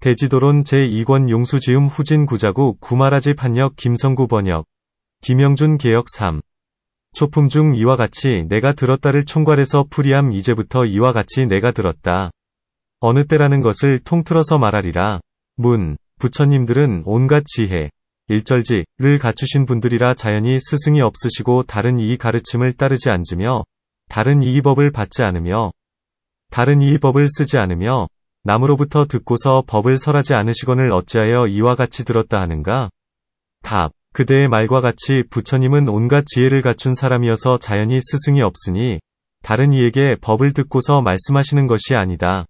대지도론 제2권 용수지음 후진 구자구 구마라지 판역 김성구 번역 김영준 개역 3. 초품 중 이와 같이 내가 들었다를 총괄해서 풀이함. 이제부터 이와 같이 내가 들었다. 어느 때라는 것을 통틀어서 말하리라. 문. 부처님들은 온갖 지혜, 일절지를 갖추신 분들이라 자연히 스승이 없으시고 다른 이 가르침을 따르지 않으며 다른 이 법을 받지 않으며 다른 이 법을 쓰지 않으며 남으로부터 듣고서 법을 설하지 않으시거늘 어찌하여 이와 같이 들었다 하는가? 답. 그대의 말과 같이 부처님은 온갖 지혜를 갖춘 사람이어서 자연히 스승이 없으니 다른 이에게 법을 듣고서 말씀하시는 것이 아니다.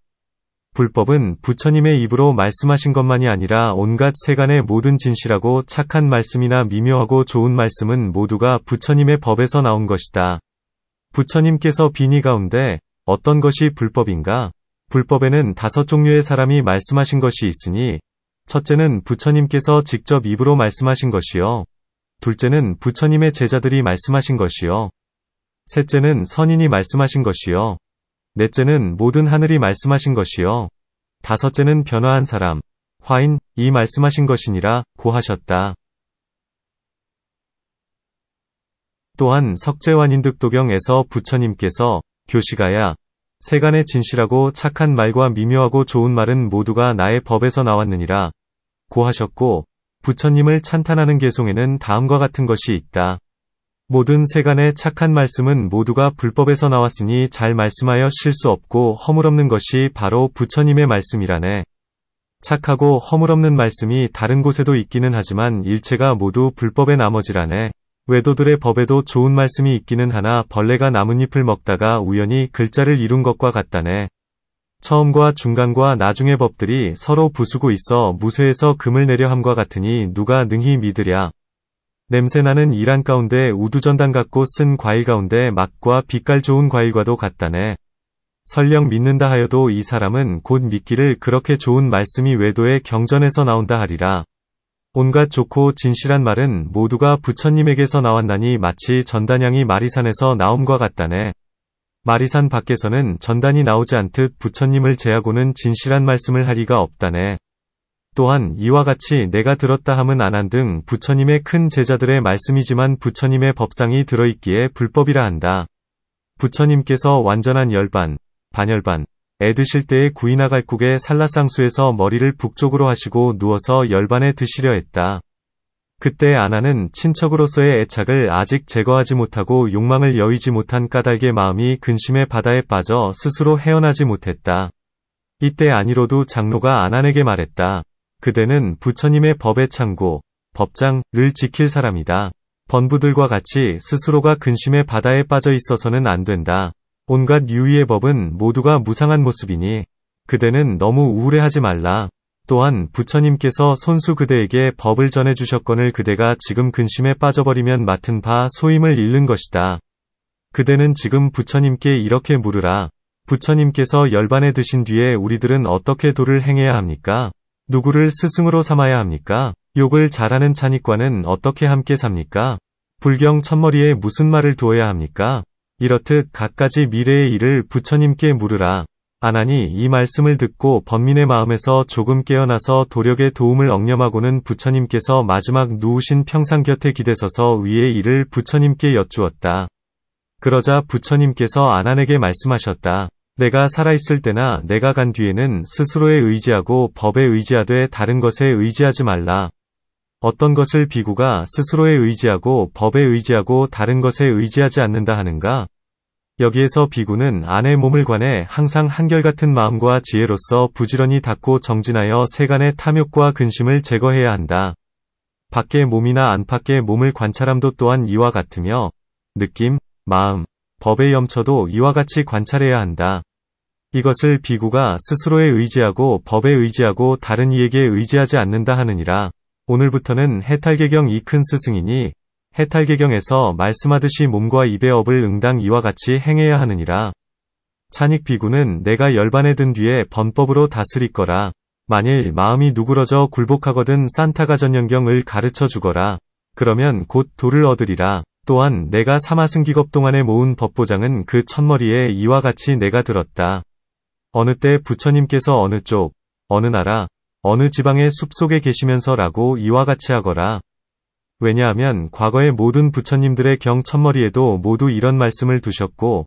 불법은 부처님의 입으로 말씀하신 것만이 아니라 온갖 세간의 모든 진실하고 착한 말씀이나 미묘하고 좋은 말씀은 모두가 부처님의 법에서 나온 것이다. 부처님께서 비니 가운데 어떤 것이 불법인가? 불법에는 5종류의 사람이 말씀하신 것이 있으니 첫째는 부처님께서 직접 입으로 말씀하신 것이요. 둘째는 부처님의 제자들이 말씀하신 것이요. 셋째는 선인이 말씀하신 것이요. 넷째는 모든 하늘이 말씀하신 것이요. 다섯째는 변화한 사람, 화인이 말씀하신 것이니라 고하셨다. 또한 석재환인득도경에서 부처님께서 교시가야 세간의 진실하고 착한 말과 미묘하고 좋은 말은 모두가 나의 법에서 나왔느니라 고하셨고 부처님을 찬탄하는 개송에는 다음과 같은 것이 있다. 모든 세간의 착한 말씀은 모두가 불법에서 나왔으니 잘 말씀하여 실수 없고 허물없는 것이 바로 부처님의 말씀이라네. 착하고 허물없는 말씀이 다른 곳에도 있기는 하지만 일체가 모두 불법의 나머지라네. 외도들의 법에도 좋은 말씀이 있기는 하나 벌레가 나뭇잎을 먹다가 우연히 글자를 이룬 것과 같다네. 처음과 중간과 나중의 법들이 서로 부수고 있어 무쇠에서 금을 내려 함과 같으니 누가 능히 믿으랴. 냄새나는 이란 가운데 우두전당 같고 쓴 과일 가운데 맛과 빛깔 좋은 과일과도 같다네. 설령 믿는다 하여도 이 사람은 곧 믿기를 그렇게 좋은 말씀이 외도의 경전에서 나온다 하리라. 온갖 좋고 진실한 말은 모두가 부처님에게서 나왔나니 마치 전단향이 마리산에서 나옴과 같다네. 마리산 밖에서는 전단이 나오지 않듯 부처님을 제하고는 진실한 말씀을 할 리가 없다네. 또한 이와 같이 내가 들었다 함은 안한 등 부처님의 큰 제자들의 말씀이지만 부처님의 법상이 들어있기에 불법이라 한다. 부처님께서 완전한 열반, 반열반, 애 드실 때에 구이나 갈국의 산라쌍수에서 머리를 북쪽으로 하시고 누워서 열반에 드시려 했다. 그때 아나는 친척으로서의 애착을 아직 제거하지 못하고 욕망을 여의지 못한 까닭의 마음이 근심의 바다에 빠져 스스로 헤어나지 못했다. 이때 아니로도 장로가 아난에게 말했다. 그대는 부처님의 법의 창고, 법장을 지킬 사람이다. 번부들과 같이 스스로가 근심의 바다에 빠져 있어서는 안 된다. 온갖 유의의 법은 모두가 무상한 모습이니 그대는 너무 우울해하지 말라. 또한 부처님께서 손수 그대에게 법을 전해주셨거늘 그대가 지금 근심에 빠져버리면 맡은 바 소임을 잃는 것이다. 그대는 지금 부처님께 이렇게 물으라. 부처님께서 열반에 드신 뒤에 우리들은 어떻게 도를 행해야 합니까? 누구를 스승으로 삼아야 합니까? 욕을 잘하는 찬익과는 어떻게 함께 삽니까? 불경 첫머리에 무슨 말을 두어야 합니까? 이렇듯 갖가지 미래의 일을 부처님께 물으라. 아나니 이 말씀을 듣고 번민의 마음에서 조금 깨어나서 도력의 도움을 억념하고는 부처님께서 마지막 누우신 평상 곁에 기대서서 위의 일을 부처님께 여쭈었다. 그러자 부처님께서 아난에게 말씀하셨다. 내가 살아있을 때나 내가 간 뒤에는 스스로에 의지하고 법에 의지하되 다른 것에 의지하지 말라. 어떤 것을 비구가 스스로에 의지하고 법에 의지하고 다른 것에 의지하지 않는다 하는가? 여기에서 비구는 안의 몸을 관해 항상 한결같은 마음과 지혜로서 부지런히 닦고 정진하여 세간의 탐욕과 근심을 제거해야 한다. 밖의 몸이나 안팎의 몸을 관찰함도 또한 이와 같으며 느낌, 마음, 법의 염처도 이와 같이 관찰해야 한다. 이것을 비구가 스스로에 의지하고 법에 의지하고 다른 이에게 의지하지 않는다 하느니라. 오늘부터는 해탈개경 이 큰 스승이니 해탈개경에서 말씀하듯이 몸과 입의 업을 응당 이와 같이 행해야 하느니라. 찬익 비구는 내가 열반에 든 뒤에 번법으로 다스릴 거라. 만일 마음이 누그러져 굴복하거든 산타가전연경을 가르쳐 주거라. 그러면 곧 도를 얻으리라. 또한 내가 사마승기겁 동안에 모은 법보장은 그 첫머리에 이와 같이 내가 들었다. 어느 때 부처님께서 어느 쪽, 어느 나라, 어느 지방의 숲속에 계시면서라고 이와 같이 하거라. 왜냐하면 과거의 모든 부처님들의 경천머리에도 모두 이런 말씀을 두셨고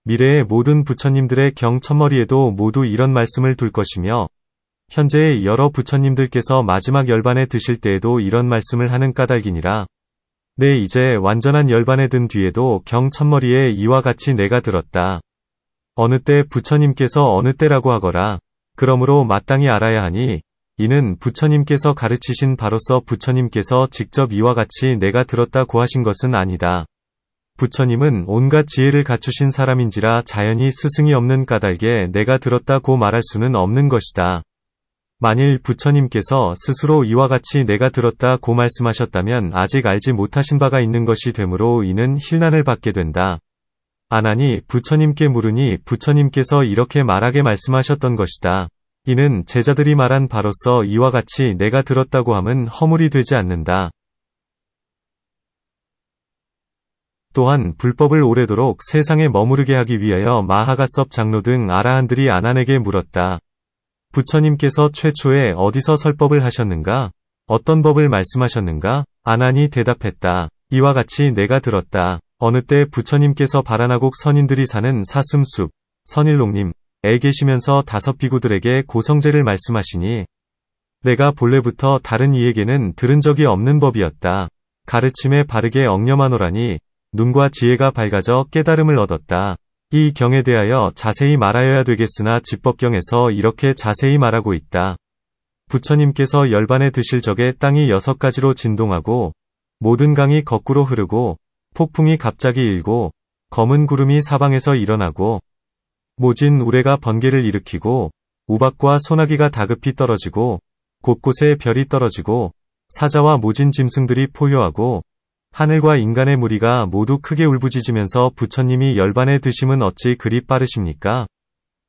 미래의 모든 부처님들의 경천머리에도 모두 이런 말씀을 둘 것이며 현재의 여러 부처님들께서 마지막 열반에 드실 때에도 이런 말씀을 하는 까닭이니라. 네, 이제 완전한 열반에 든 뒤에도 경천머리에 이와 같이 내가 들었다. 어느 때 부처님께서 어느 때라고 하거라. 그러므로 마땅히 알아야 하니 이는 부처님께서 가르치신 바로서 부처님께서 직접 이와 같이 내가 들었다고 하신 것은 아니다. 부처님은 온갖 지혜를 갖추신 사람인지라 자연히 스승이 없는 까닭에 내가 들었다고 말할 수는 없는 것이다. 만일 부처님께서 스스로 이와 같이 내가 들었다고 말씀하셨다면 아직 알지 못하신 바가 있는 것이 되므로 이는 힐난을 받게 된다. 아나니 부처님께 물으니 부처님께서 이렇게 말하게 말씀하셨던 것이다. 이는 제자들이 말한 바로서 이와 같이 내가 들었다고 함은 허물이 되지 않는다. 또한 불법을 오래도록 세상에 머무르게 하기 위하여 마하가섭 장로 등 아라한들이 아난에게 물었다. 부처님께서 최초에 어디서 설법을 하셨는가? 어떤 법을 말씀하셨는가? 아난이 대답했다. 이와 같이 내가 들었다. 어느 때 부처님께서 바라나국 선인들이 사는 사슴숲, 선일록림에 계시면서 5 비구들에게 고성제를 말씀하시니 내가 본래부터 다른 이에게는 들은 적이 없는 법이었다. 가르침에 바르게 엉념하노라니 눈과 지혜가 밝아져 깨달음을 얻었다. 이 경에 대하여 자세히 말하여야 되겠으나 집법경에서 이렇게 자세히 말하고 있다. 부처님께서 열반에 드실 적에 땅이 6가지로 진동하고 모든 강이 거꾸로 흐르고 폭풍이 갑자기 일고 검은 구름이 사방에서 일어나고 모진 우레가 번개를 일으키고 우박과 소나기가 다급히 떨어지고 곳곳에 별이 떨어지고 사자와 모진 짐승들이 포효하고 하늘과 인간의 무리가 모두 크게 울부짖으면서 부처님이 열반에 드심은 어찌 그리 빠르십니까?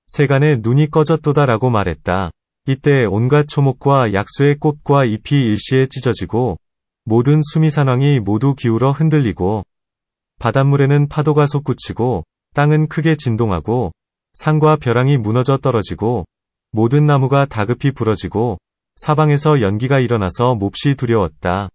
세간의 눈이 꺼졌도다라고 말했다. 이때 온갖 초목과 약수의 꽃과 잎이 일시에 찢어지고 모든 수미산왕이 모두 기울어 흔들리고 바닷물에는 파도가 솟구치고 땅은 크게 진동하고 산과 벼랑이 무너져 떨어지고 모든 나무가 다급히 부러지고 사방에서 연기가 일어나서 몹시 두려웠다.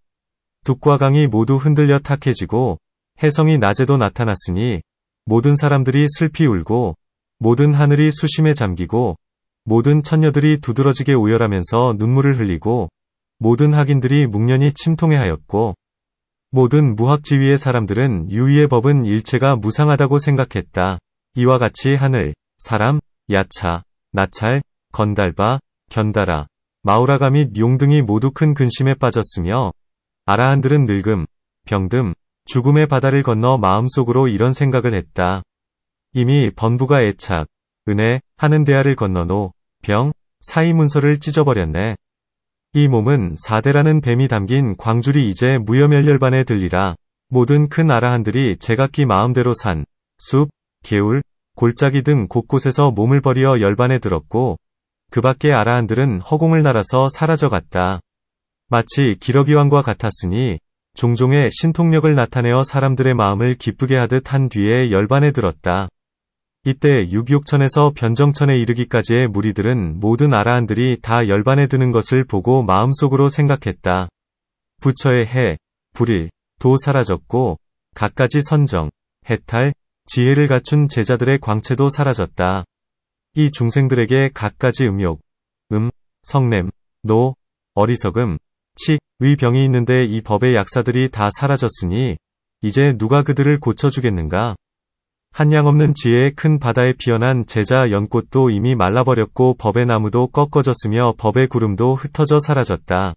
둑과 강이 모두 흔들려 탁해지고 해성이 낮에도 나타났으니 모든 사람들이 슬피 울고 모든 하늘이 수심에 잠기고 모든 천녀들이 두드러지게 오열하면서 눈물을 흘리고 모든 학인들이 묵년이 침통해하였고 모든 무학지위의 사람들은 유의의 법은 일체가 무상하다고 생각했다. 이와 같이 하늘, 사람, 야차, 나찰, 건달바, 견다라, 마우라가 및 용 등이 모두 큰 근심에 빠졌으며 아라한들은 늙음, 병듦, 죽음의 바다를 건너 마음속으로 이런 생각을 했다. 이미 번부가 애착, 은혜, 하는 대하를 건너 노, 병, 사이 문서를 찢어버렸네. 이 몸은 사대라는 뱀이 담긴 광줄이 이제 무여멸열반에 들리라. 모든 큰 아라한들이 제각기 마음대로 산, 숲, 개울, 골짜기 등 곳곳에서 몸을 버리어 열반에 들었고 그 밖의 아라한들은 허공을 날아서 사라져갔다. 마치 기러기왕과 같았으니 종종의 신통력을 나타내어 사람들의 마음을 기쁘게 하듯 한 뒤에 열반에 들었다. 이때 육육천에서 변정천에 이르기까지의 무리들은 모든 아라한들이 다 열반에 드는 것을 보고 마음속으로 생각했다. 부처의 해, 불일, 도 사라졌고 갖가지 선정, 해탈, 지혜를 갖춘 제자들의 광채도 사라졌다. 이 중생들에게 갖가지 음욕, 성냄, 노, 어리석음, 치,의 병이 있는데 이 법의 약사들이 다 사라졌으니 이제 누가 그들을 고쳐주겠는가? 한량없는 지혜의 큰 바다에 피어난 제자 연꽃도 이미 말라버렸고 법의 나무도 꺾어졌으며 법의 구름도 흩어져 사라졌다.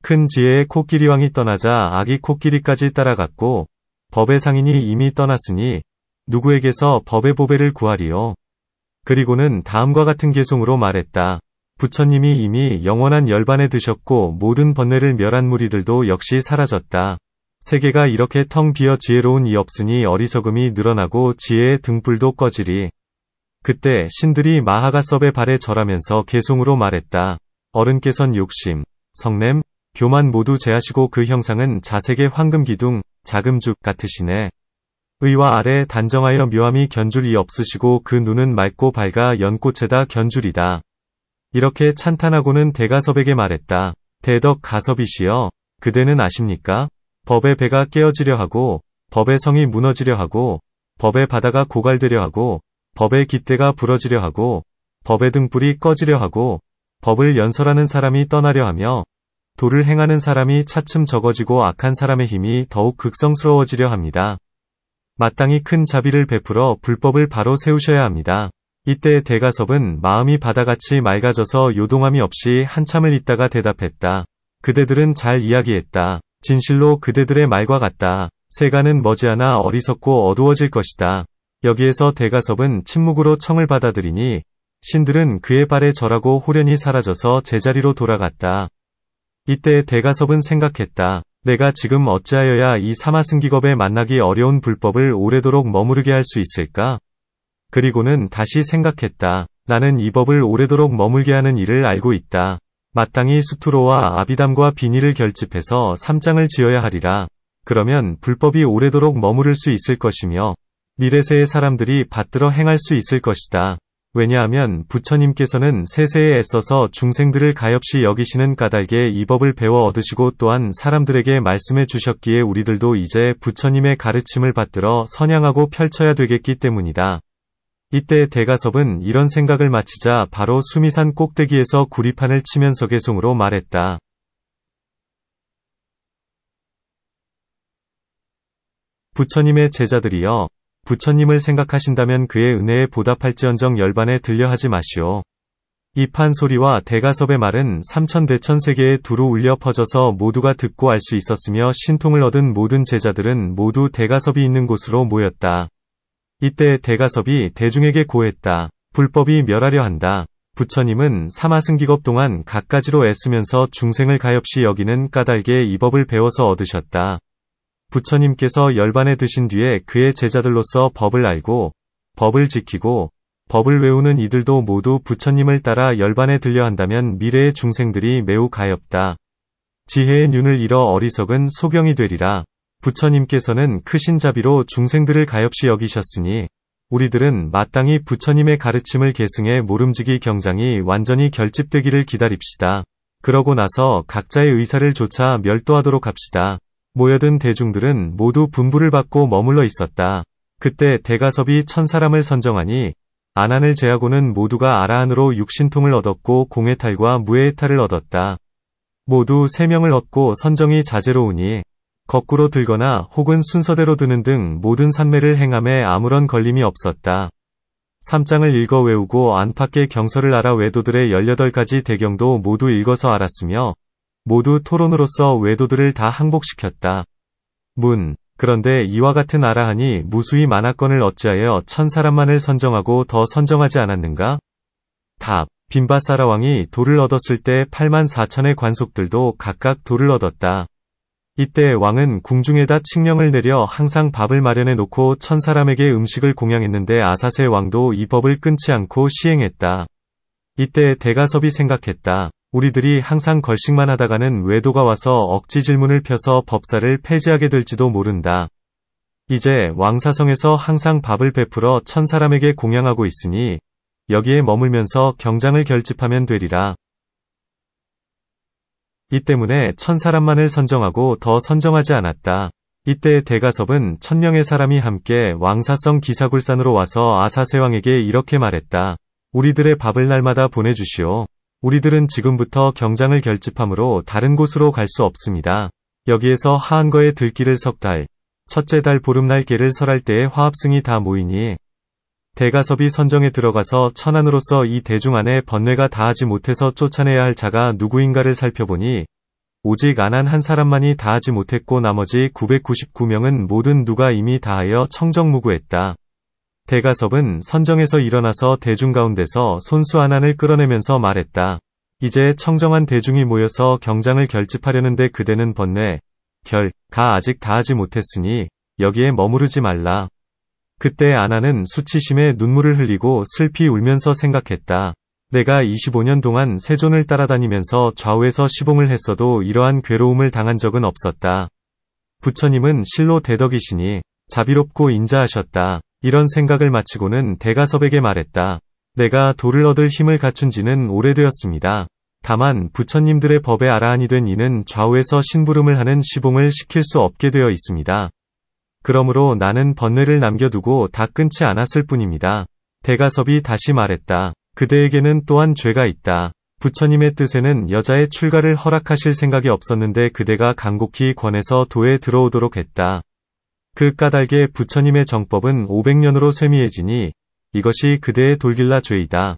큰 지혜의 코끼리왕이 떠나자 아기 코끼리까지 따라갔고 법의 상인이 이미 떠났으니 누구에게서 법의 보배를 구하리요? 그리고는 다음과 같은 개송으로 말했다. 부처님이 이미 영원한 열반에 드셨고 모든 번뇌를 멸한 무리들도 역시 사라졌다. 세계가 이렇게 텅 비어 지혜로운 이 없으니 어리석음이 늘어나고 지혜의 등불도 꺼지리. 그때 신들이 마하가섭의 발에 절하면서 개송으로 말했다. 어른께선 욕심, 성냄, 교만 모두 제하시고 그 형상은 자색의 황금기둥, 자금죽 같으시네. 의와 아래 단정하여 묘함이 견줄이 없으시고 그 눈은 맑고 밝아 연꽃에다 견줄이다. 이렇게 찬탄하고는 대가섭에게 말했다. 대덕 가섭이시여, 그대는 아십니까? 법의 배가 깨어지려 하고, 법의 성이 무너지려 하고, 법의 바다가 고갈되려 하고, 법의 깃대가 부러지려 하고, 법의 등불이 꺼지려 하고, 법을 연설하는 사람이 떠나려 하며, 도를 행하는 사람이 차츰 적어지고 악한 사람의 힘이 더욱 극성스러워지려 합니다. 마땅히 큰 자비를 베풀어 불법을 바로 세우셔야 합니다. 이때 대가섭은 마음이 바다같이 맑아져서 요동함이 없이 한참을 있다가 대답했다. 그대들은 잘 이야기했다. 진실로 그대들의 말과 같다. 세간은 머지않아 어리석고 어두워질 것이다. 여기에서 대가섭은 침묵으로 청을 받아들이니 신들은 그의 발에 절하고 호련히 사라져서 제자리로 돌아갔다. 이때 대가섭은 생각했다. 내가 지금 어찌하여야 이 사마승기겁에 만나기 어려운 불법을 오래도록 머무르게 할 수 있을까? 그리고는 다시 생각했다. 나는 이 법을 오래도록 머물게 하는 일을 알고 있다. 마땅히 수투로와 아비담과 비닐을 결집해서 3장을 지어야 하리라. 그러면 불법이 오래도록 머무를 수 있을 것이며 미래세의 사람들이 받들어 행할 수 있을 것이다. 왜냐하면 부처님께서는 세세에 애써서 중생들을 가엾이 여기시는 까닭에 이 법을 배워 얻으시고 또한 사람들에게 말씀해 주셨기에 우리들도 이제 부처님의 가르침을 받들어 선양하고 펼쳐야 되겠기 때문이다. 이때 대가섭은 이런 생각을 마치자 바로 수미산 꼭대기에서 구리판을 치면서 개송으로 말했다. 부처님의 제자들이여, 부처님을 생각하신다면 그의 은혜에 보답할지언정 열반에 들려하지 마시오. 이 판소리와 대가섭의 말은 삼천대천세계에 두루 울려 퍼져서 모두가 듣고 알 수 있었으며 신통을 얻은 모든 제자들은 모두 대가섭이 있는 곳으로 모였다. 이때 대가섭이 대중에게 고했다. 불법이 멸하려 한다. 부처님은 사마승기겁 동안 갖가지로 애쓰면서 중생을 가엾이 여기는 까닭에 이 법을 배워서 얻으셨다. 부처님께서 열반에 드신 뒤에 그의 제자들로서 법을 알고 법을 지키고 법을 외우는 이들도 모두 부처님을 따라 열반에 들려 한다면 미래의 중생들이 매우 가엾다. 지혜의 눈을 잃어 어리석은 소경이 되리라. 부처님께서는 크신 자비로 중생들을 가엾이 여기셨으니 우리들은 마땅히 부처님의 가르침을 계승해 모름지기 경장이 완전히 결집되기를 기다립시다. 그러고 나서 각자의 의사를 조차 멸도하도록 합시다. 모여든 대중들은 모두 분부를 받고 머물러 있었다. 그때 대가섭이 1000사람을 선정하니 아난을 제하고는 모두가 아라한으로 육신통을 얻었고 공해탈과 무해해탈을 얻었다. 모두 3명을 얻고 선정이 자제로우니 거꾸로 들거나 혹은 순서대로 드는 등 모든 산매를 행함에 아무런 걸림이 없었다. 3장을 읽어 외우고 안팎의 경서를 알아 외도들의 18가지 대경도 모두 읽어서 알았으며 모두 토론으로서 외도들을 다 항복시켰다. 그런데 이와 같은 아라한이 무수히 많았건을 어찌하여 1000사람만을 선정하고 더 선정하지 않았는가? 답. 빈바사라왕이 돌을 얻었을 때 84,000의 관속들도 각각 돌을 얻었다. 이때 왕은 궁중에다 칙령을 내려 항상 밥을 마련해 놓고 1000사람에게 음식을 공양했는데 아사세 왕도 이 법을 끊지 않고 시행했다. 이때 대가섭이 생각했다. 우리들이 항상 걸식만 하다가는 외도가 와서 억지 질문을 펴서 법사를 폐지하게 될지도 모른다. 이제 왕사성에서 항상 밥을 베풀어 1000사람에게 공양하고 있으니 여기에 머물면서 경장을 결집하면 되리라. 이 때문에 1000사람만을 선정하고 더 선정하지 않았다. 이때 대가섭은 1000명의 사람이 함께 왕사성 기사굴산으로 와서 아사세왕에게 이렇게 말했다. 우리들의 밥을 날마다 보내주시오. 우리들은 지금부터 경장을 결집함으로 다른 곳으로 갈 수 없습니다. 여기에서 하한거에 들기를 석 달, 첫째 달 보름날 깨를 설할 때에 화합승이 다 모이니 대가섭이 선정에 들어가서 천안으로서 이 대중 안에 번뇌가 다하지 못해서 쫓아내야 할 자가 누구인가를 살펴보니 오직 아난 한 사람만이 다하지 못했고 나머지 999명은 모든 누가 이미 다하여 청정무구했다. 대가섭은 선정에서 일어나서 대중 가운데서 손수 아난을 끌어내면서 말했다. 이제 청정한 대중이 모여서 경장을 결집하려는데 그대는 번뇌, 가 아직 다하지 못했으니 여기에 머무르지 말라. 그때 아난은 수치심에 눈물을 흘리고 슬피 울면서 생각했다. 내가 25년 동안 세존을 따라다니면서 좌우에서 시봉을 했어도 이러한 괴로움을 당한 적은 없었다. 부처님은 실로 대덕이시니 자비롭고 인자하셨다. 이런 생각을 마치고는 대가섭에게 말했다. 내가 도를 얻을 힘을 갖춘 지는 오래되었습니다. 다만 부처님들의 법에 아라한이 된 이는 좌우에서 심부름을 하는 시봉을 시킬 수 없게 되어 있습니다. 그러므로 나는 번뇌를 남겨두고 다 끊지 않았을 뿐입니다. 대가섭이 다시 말했다. 그대에게는 또한 죄가 있다. 부처님의 뜻에는 여자의 출가를 허락하실 생각이 없었는데 그대가 간곡히 권해서 도에 들어오도록 했다. 그 까닭에 부처님의 정법은 500년으로 쇠미해지니 이것이 그대의 돌길라 죄이다.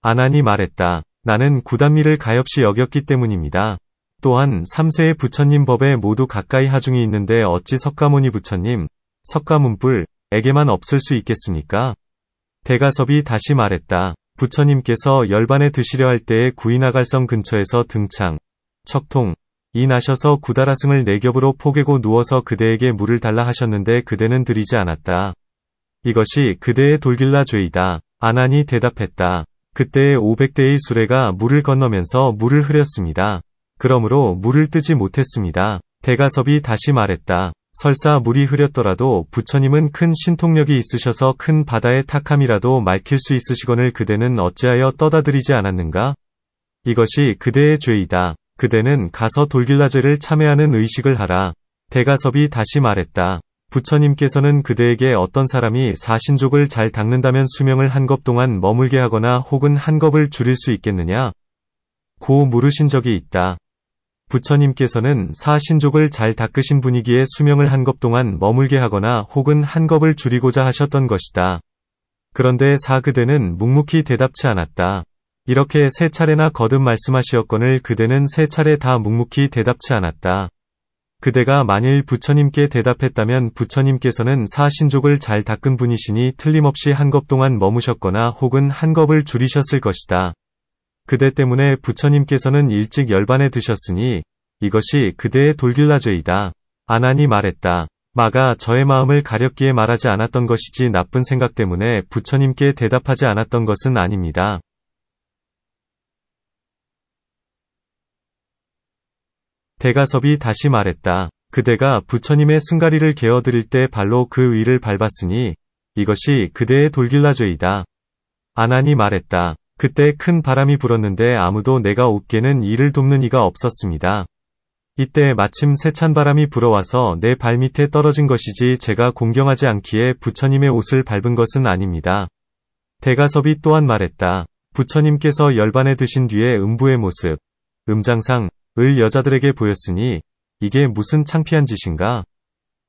아난이 말했다. 나는 구단미를 가엾이 여겼기 때문입니다. 또한 3세의 부처님 법에 모두 가까이 하중이 있는데 어찌 석가모니 부처님, 석가문불에게만 없을 수 있겠습니까? 대가섭이 다시 말했다. 부처님께서 열반에 드시려 할 때에 구이나갈성 근처에서 등창, 척통, 이 나셔서 구다라승을 4겹으로 포개고 누워서 그대에게 물을 달라 하셨는데 그대는 드리지 않았다. 이것이 그대의 돌길라 죄이다. 아난이 대답했다. 그때의 500대의 수레가 물을 건너면서 물을 흐렸습니다. 그러므로 물을 뜨지 못했습니다. 대가섭이 다시 말했다. 설사 물이 흐렸더라도 부처님은 큰 신통력이 있으셔서 큰 바다의 탁함이라도 맑힐 수 있으시거늘 그대는 어찌하여 떠다드리지 않았는가? 이것이 그대의 죄이다. 그대는 가서 돌길라죄를 참회하는 의식을 하라. 대가섭이 다시 말했다. 부처님께서는 그대에게 어떤 사람이 사신족을 잘 닦는다면 수명을 한 겁 동안 머물게 하거나 혹은 한 겁을 줄일 수 있겠느냐? 고 물으신 적이 있다. 부처님께서는 사신족을 잘 닦으신 분이기에 수명을 한 겁 동안 머물게 하거나 혹은 한 겁을 줄이고자 하셨던 것이다. 그런데 그대는 묵묵히 대답치 않았다. 이렇게 3차례나 거듭 말씀하시었거늘 그대는 3차례 다 묵묵히 대답치 않았다. 그대가 만일 부처님께 대답했다면 부처님께서는 사신족을 잘 닦은 분이시니 틀림없이 한 겁 동안 머무셨거나 혹은 한 겁을 줄이셨을 것이다. 그대 때문에 부처님께서는 일찍 열반에 드셨으니 이것이 그대의 돌길라죄이다. 아난이 말했다. 마가 저의 마음을 가렸기에 말하지 않았던 것이지 나쁜 생각 때문에 부처님께 대답하지 않았던 것은 아닙니다. 대가섭이 다시 말했다. 그대가 부처님의 승가리를 개어드릴 때 발로 그 위를 밟았으니 이것이 그대의 돌길라죄이다. 아난이 말했다. 그때 큰 바람이 불었는데 아무도 내가 옷개는 이를 돕는 이가 없었습니다. 이때 마침 세찬 바람이 불어와서 내 발밑에 떨어진 것이지 제가 공경하지 않기에 부처님의 옷을 밟은 것은 아닙니다. 대가섭이 또한 말했다. 부처님께서 열반에 드신 뒤에 음부의 모습, 음장상을 여자들에게 보였으니 이게 무슨 창피한 짓인가?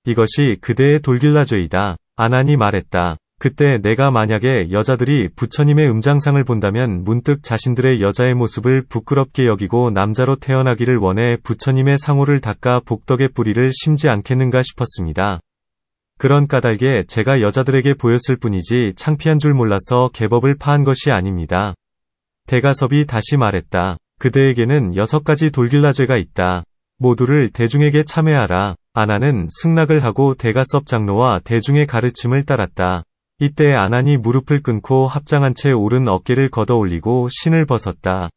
이것이 그대의 돌길라죄이다. 아난이 말했다. 그때 내가 만약에 여자들이 부처님의 음장상을 본다면 문득 자신들의 여자의 모습을 부끄럽게 여기고 남자로 태어나기를 원해 부처님의 상호를 닦아 복덕의 뿌리를 심지 않겠는가 싶었습니다. 그런 까닭에 제가 여자들에게 보였을 뿐이지 창피한 줄 몰라서 계법을 파한 것이 아닙니다. 대가섭이 다시 말했다. 그대에게는 6가지 돌길라죄가 있다. 모두를 대중에게 참회하라. 아난은 승낙을 하고 대가섭 장로와 대중의 가르침을 따랐다. 이때 아난이 무릎을 끊고 합장한 채 오른 어깨를 걷어 올리고 신을 벗었다.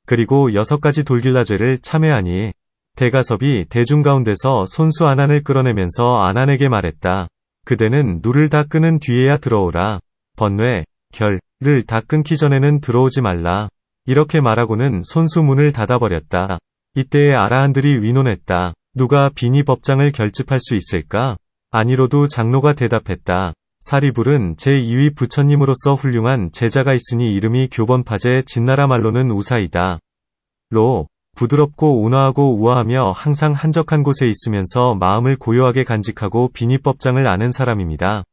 그리고 6가지 돌길라죄를 참회하니 대가섭이 대중 가운데서 손수 아난을 끌어내면서 아난에게 말했다. 그대는 누를 다 끄는 뒤에야 들어오라. 번뇌, 결을 다 끊기 전에는 들어오지 말라. 이렇게 말하고는 손수 문을 닫아버렸다. 이때에 아라한들이 위논했다. 누가 비니 법장을 결집할 수 있을까? 아니로도 장로가 대답했다. 사리불은 제2위 부처님으로서 훌륭한 제자가 있으니 이름이 교번파제 진나라 말로는 우사이다. 로, 부드럽고 온화하고 우아하며 항상 한적한 곳에 있으면서 마음을 고요하게 간직하고 비니법장을 아는 사람입니다.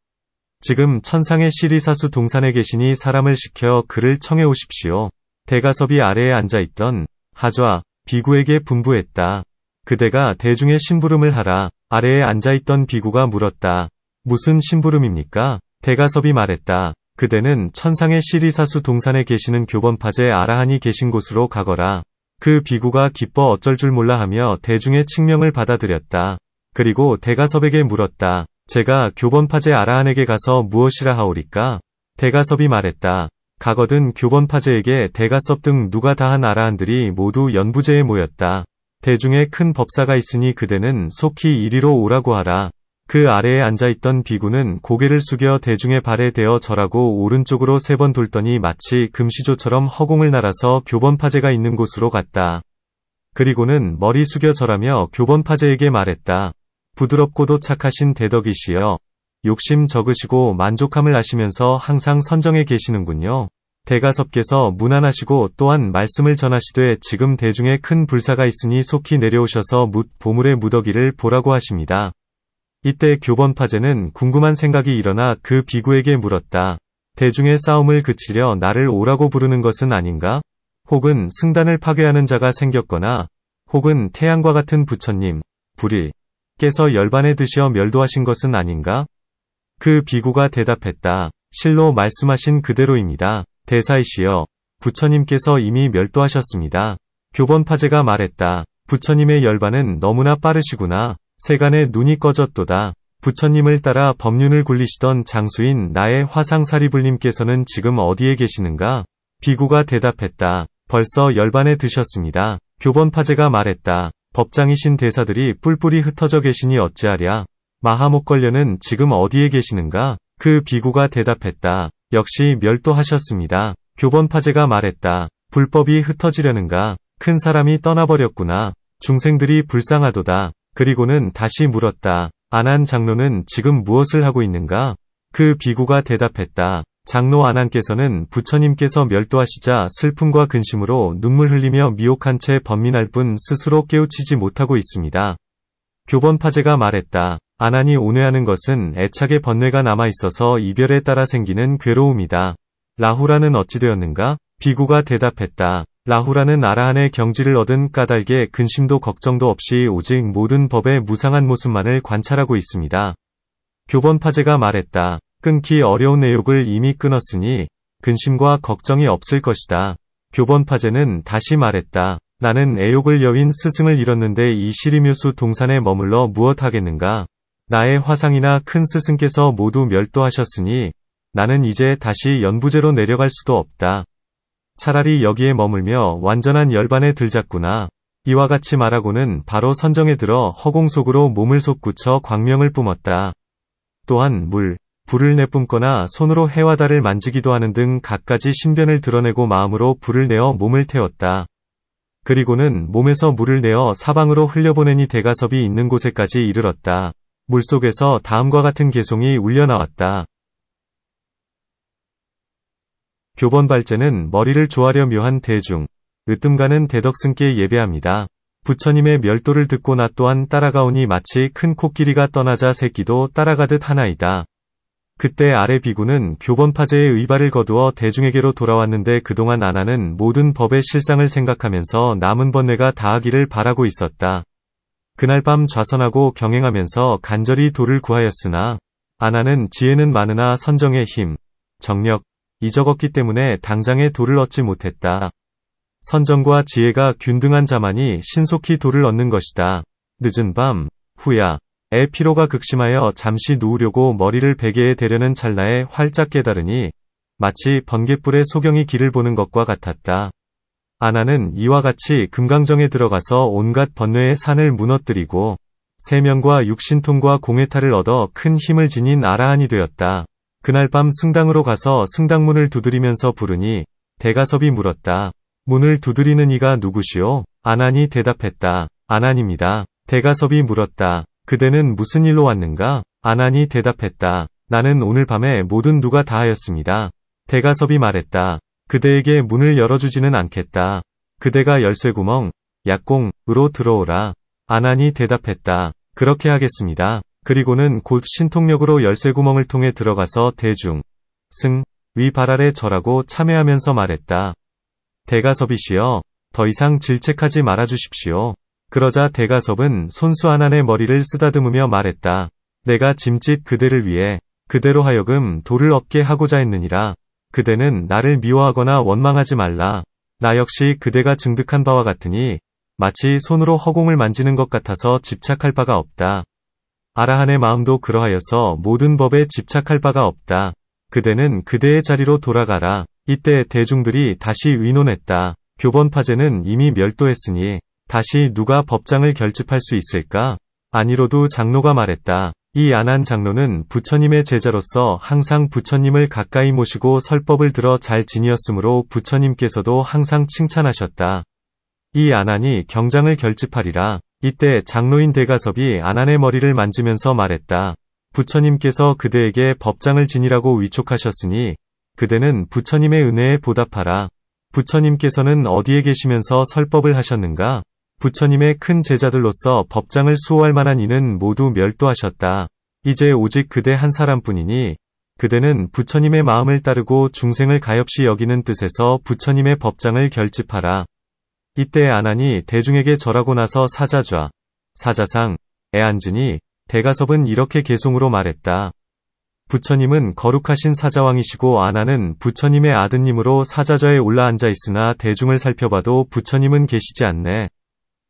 지금 천상의 시리사수 동산에 계시니 사람을 시켜 그를 청해 오십시오. 대가섭이 아래에 앉아있던 하좌 비구에게 분부했다. 그대가 대중의 심부름을 하라. 아래에 앉아있던 비구가 물었다. 무슨 심부름입니까? 대가섭이 말했다. 그대는 천상의 시리사수 동산에 계시는 교번파제 아라한이 계신 곳으로 가거라. 그 비구가 기뻐 어쩔 줄 몰라 하며 대중의 칙명을 받아들였다. 그리고 대가섭에게 물었다. 제가 교번파제 아라한에게 가서 무엇이라 하오리까? 대가섭이 말했다. 가거든 교번파제에게 대가섭 등 누가 다한 아라한들이 모두 연부제에 모였다. 대중에 큰 법사가 있으니 그대는 속히 이리로 오라고 하라. 그 아래에 앉아있던 비구는 고개를 숙여 대중의 발에 대어 절하고 오른쪽으로 3번 돌더니 마치 금시조처럼 허공을 날아서 교번파제가 있는 곳으로 갔다. 그리고는 머리 숙여 절하며 교번파제에게 말했다. 부드럽고도 착하신 대덕이시여. 욕심 적으시고 만족함을 아시면서 항상 선정에 계시는군요. 대가섭께서 문안하시고 또한 말씀을 전하시되 지금 대중에 큰 불사가 있으니 속히 내려오셔서 보물의 무더기를 보라고 하십니다. 이때 교번파제는 궁금한 생각이 일어나 그 비구에게 물었다. 대중의 싸움을 그치려 나를 오라고 부르는 것은 아닌가? 혹은 승단을 파괴하는 자가 생겼거나 혹은 태양과 같은 부처님, 불이 께서 열반에 드시어 멸도하신 것은 아닌가? 그 비구가 대답했다. 실로 말씀하신 그대로입니다. 대사이시여, 부처님께서 이미 멸도하셨습니다. 교번파제가 말했다. 부처님의 열반은 너무나 빠르시구나. 세간의 눈이 꺼졌도다. 부처님을 따라 법륜을 굴리시던 장수인 나의 화상사리불님께서는 지금 어디에 계시는가? 비구가 대답했다. 벌써 열반에 드셨습니다. 교번파제가 말했다. 법장이신 대사들이 뿔뿔이 흩어져 계시니 어찌하랴? 마하목걸려는 지금 어디에 계시는가? 그 비구가 대답했다. 역시 멸도하셨습니다. 교번파제가 말했다. 불법이 흩어지려는가? 큰 사람이 떠나버렸구나. 중생들이 불쌍하도다. 그리고는 다시 물었다. 안한 장로는 지금 무엇을 하고 있는가? 그 비구가 대답했다. 장로 안한께서는 부처님께서 멸도하시자 슬픔과 근심으로 눈물 흘리며 미혹한 채 번민할 뿐 스스로 깨우치지 못하고 있습니다. 교번파제가 말했다. 안한이 온회하는 것은 애착의 번뇌가 남아있어서 이별에 따라 생기는 괴로움이다. 라후라는 어찌 되었는가? 비구가 대답했다. 라후라는 아라한의 경지를 얻은 까닭에 근심도 걱정도 없이 오직 모든 법의 무상한 모습만을 관찰하고 있습니다. 교번파제가 말했다. 끊기 어려운 애욕을 이미 끊었으니 근심과 걱정이 없을 것이다. 교번파제는 다시 말했다. 나는 애욕을 여윈 스승을 잃었는데 이 시리묘수 동산에 머물러 무엇하겠는가? 나의 화상이나 큰 스승께서 모두 멸도하셨으니 나는 이제 다시 연부제로 내려갈 수도 없다. 차라리 여기에 머물며 완전한 열반에 들잡구나. 이와 같이 말하고는 바로 선정에 들어 허공 속으로 몸을 솟구쳐 광명을 뿜었다. 또한 불을 내뿜거나 손으로 해와 달을 만지기도 하는 등 갖가지 신변을 드러내고 마음으로 불을 내어 몸을 태웠다. 그리고는 몸에서 물을 내어 사방으로 흘려보내니 대가섭이 있는 곳에까지 이르렀다. 물속에서 다음과 같은 개송이 울려나왔다. 교번발제는 머리를 조아려 묘한 대중, 으뜸가는 대덕승께 예배합니다. 부처님의 멸도를 듣고 나 또한 따라가오니 마치 큰 코끼리가 떠나자 새끼도 따라가듯 하나이다. 그때 아래 비구는 교번파제의 의발을 거두어 대중에게로 돌아왔는데 그동안 안하는 모든 법의 실상을 생각하면서 남은 번뇌가 다하기를 바라고 있었다. 그날 밤 좌선하고 경행하면서 간절히 도를 구하였으나 안하는 지혜는 많으나 선정의 힘, 정력, 이 적었기 때문에 당장의 도를 얻지 못했다. 선정과 지혜가 균등한 자만이 신속히 도를 얻는 것이다. 늦은 밤, 후야의 피로가 극심하여 잠시 누우려고 머리를 베개에 대려는 찰나에 활짝 깨달으니 마치 번갯불에 소경이 길을 보는 것과 같았다. 안하는 이와 같이 금강정에 들어가서 온갖 번뇌의 산을 무너뜨리고 세명과 육신통과 공해탈을 얻어 큰 힘을 지닌 아라한이 되었다. 그날 밤 승당으로 가서 승당문을 두드리면서 부르니 대가섭이 물었다. 문을 두드리는 이가 누구시오? 안한이 대답했다. 안한입니다. 대가섭이 물었다. 그대는 무슨 일로 왔는가? 안한이 대답했다. 나는 오늘 밤에 모든 누가 다하였습니다. 대가섭이 말했다. 그대에게 문을 열어주지는 않겠다. 그대가 열쇠구멍, 약공으로 들어오라. 안한이 대답했다. 그렇게 하겠습니다. 그리고는 곧 신통력으로 열쇠구멍을 통해 들어가서 대중, 위 발 아래 절하고 참회하면서 말했다. 대가섭이시여, 더 이상 질책하지 말아주십시오. 그러자 대가섭은 손수 안한의 머리를 쓰다듬으며 말했다. 내가 짐짓 그대를 위해 그대로 하여금 도를 얻게 하고자 했느니라. 그대는 나를 미워하거나 원망하지 말라. 나 역시 그대가 증득한 바와 같으니 마치 손으로 허공을 만지는 것 같아서 집착할 바가 없다. 아라한의 마음도 그러하여서 모든 법에 집착할 바가 없다. 그대는 그대의 자리로 돌아가라. 이때 대중들이 다시 의논했다. 교번파제는 이미 멸도했으니 다시 누가 법장을 결집할 수 있을까? 아니로도 장로가 말했다. 이 안한 장로는 부처님의 제자로서 항상 부처님을 가까이 모시고 설법을 들어 잘 지니었으므로 부처님께서도 항상 칭찬하셨다. 이 안한이 경장을 결집하리라. 이때 장로인 대가섭이 안한의 머리를 만지면서 말했다. 부처님께서 그대에게 법장을 지니라고 위촉하셨으니 그대는 부처님의 은혜에 보답하라. 부처님께서는 어디에 계시면서 설법을 하셨는가? 부처님의 큰 제자들로서 법장을 수호할 만한 이는 모두 멸도하셨다. 이제 오직 그대 한 사람뿐이니 그대는 부처님의 마음을 따르고 중생을 가엾이 여기는 뜻에서 부처님의 법장을 결집하라. 이때 안한이 대중에게 절하고 나서 사자좌, 사자상에 앉으니 대가섭은 이렇게 개송으로 말했다. 부처님은 거룩하신 사자왕이시고 안한은 부처님의 아드님으로 사자좌에 올라앉아 있으나 대중을 살펴봐도 부처님은 계시지 않네.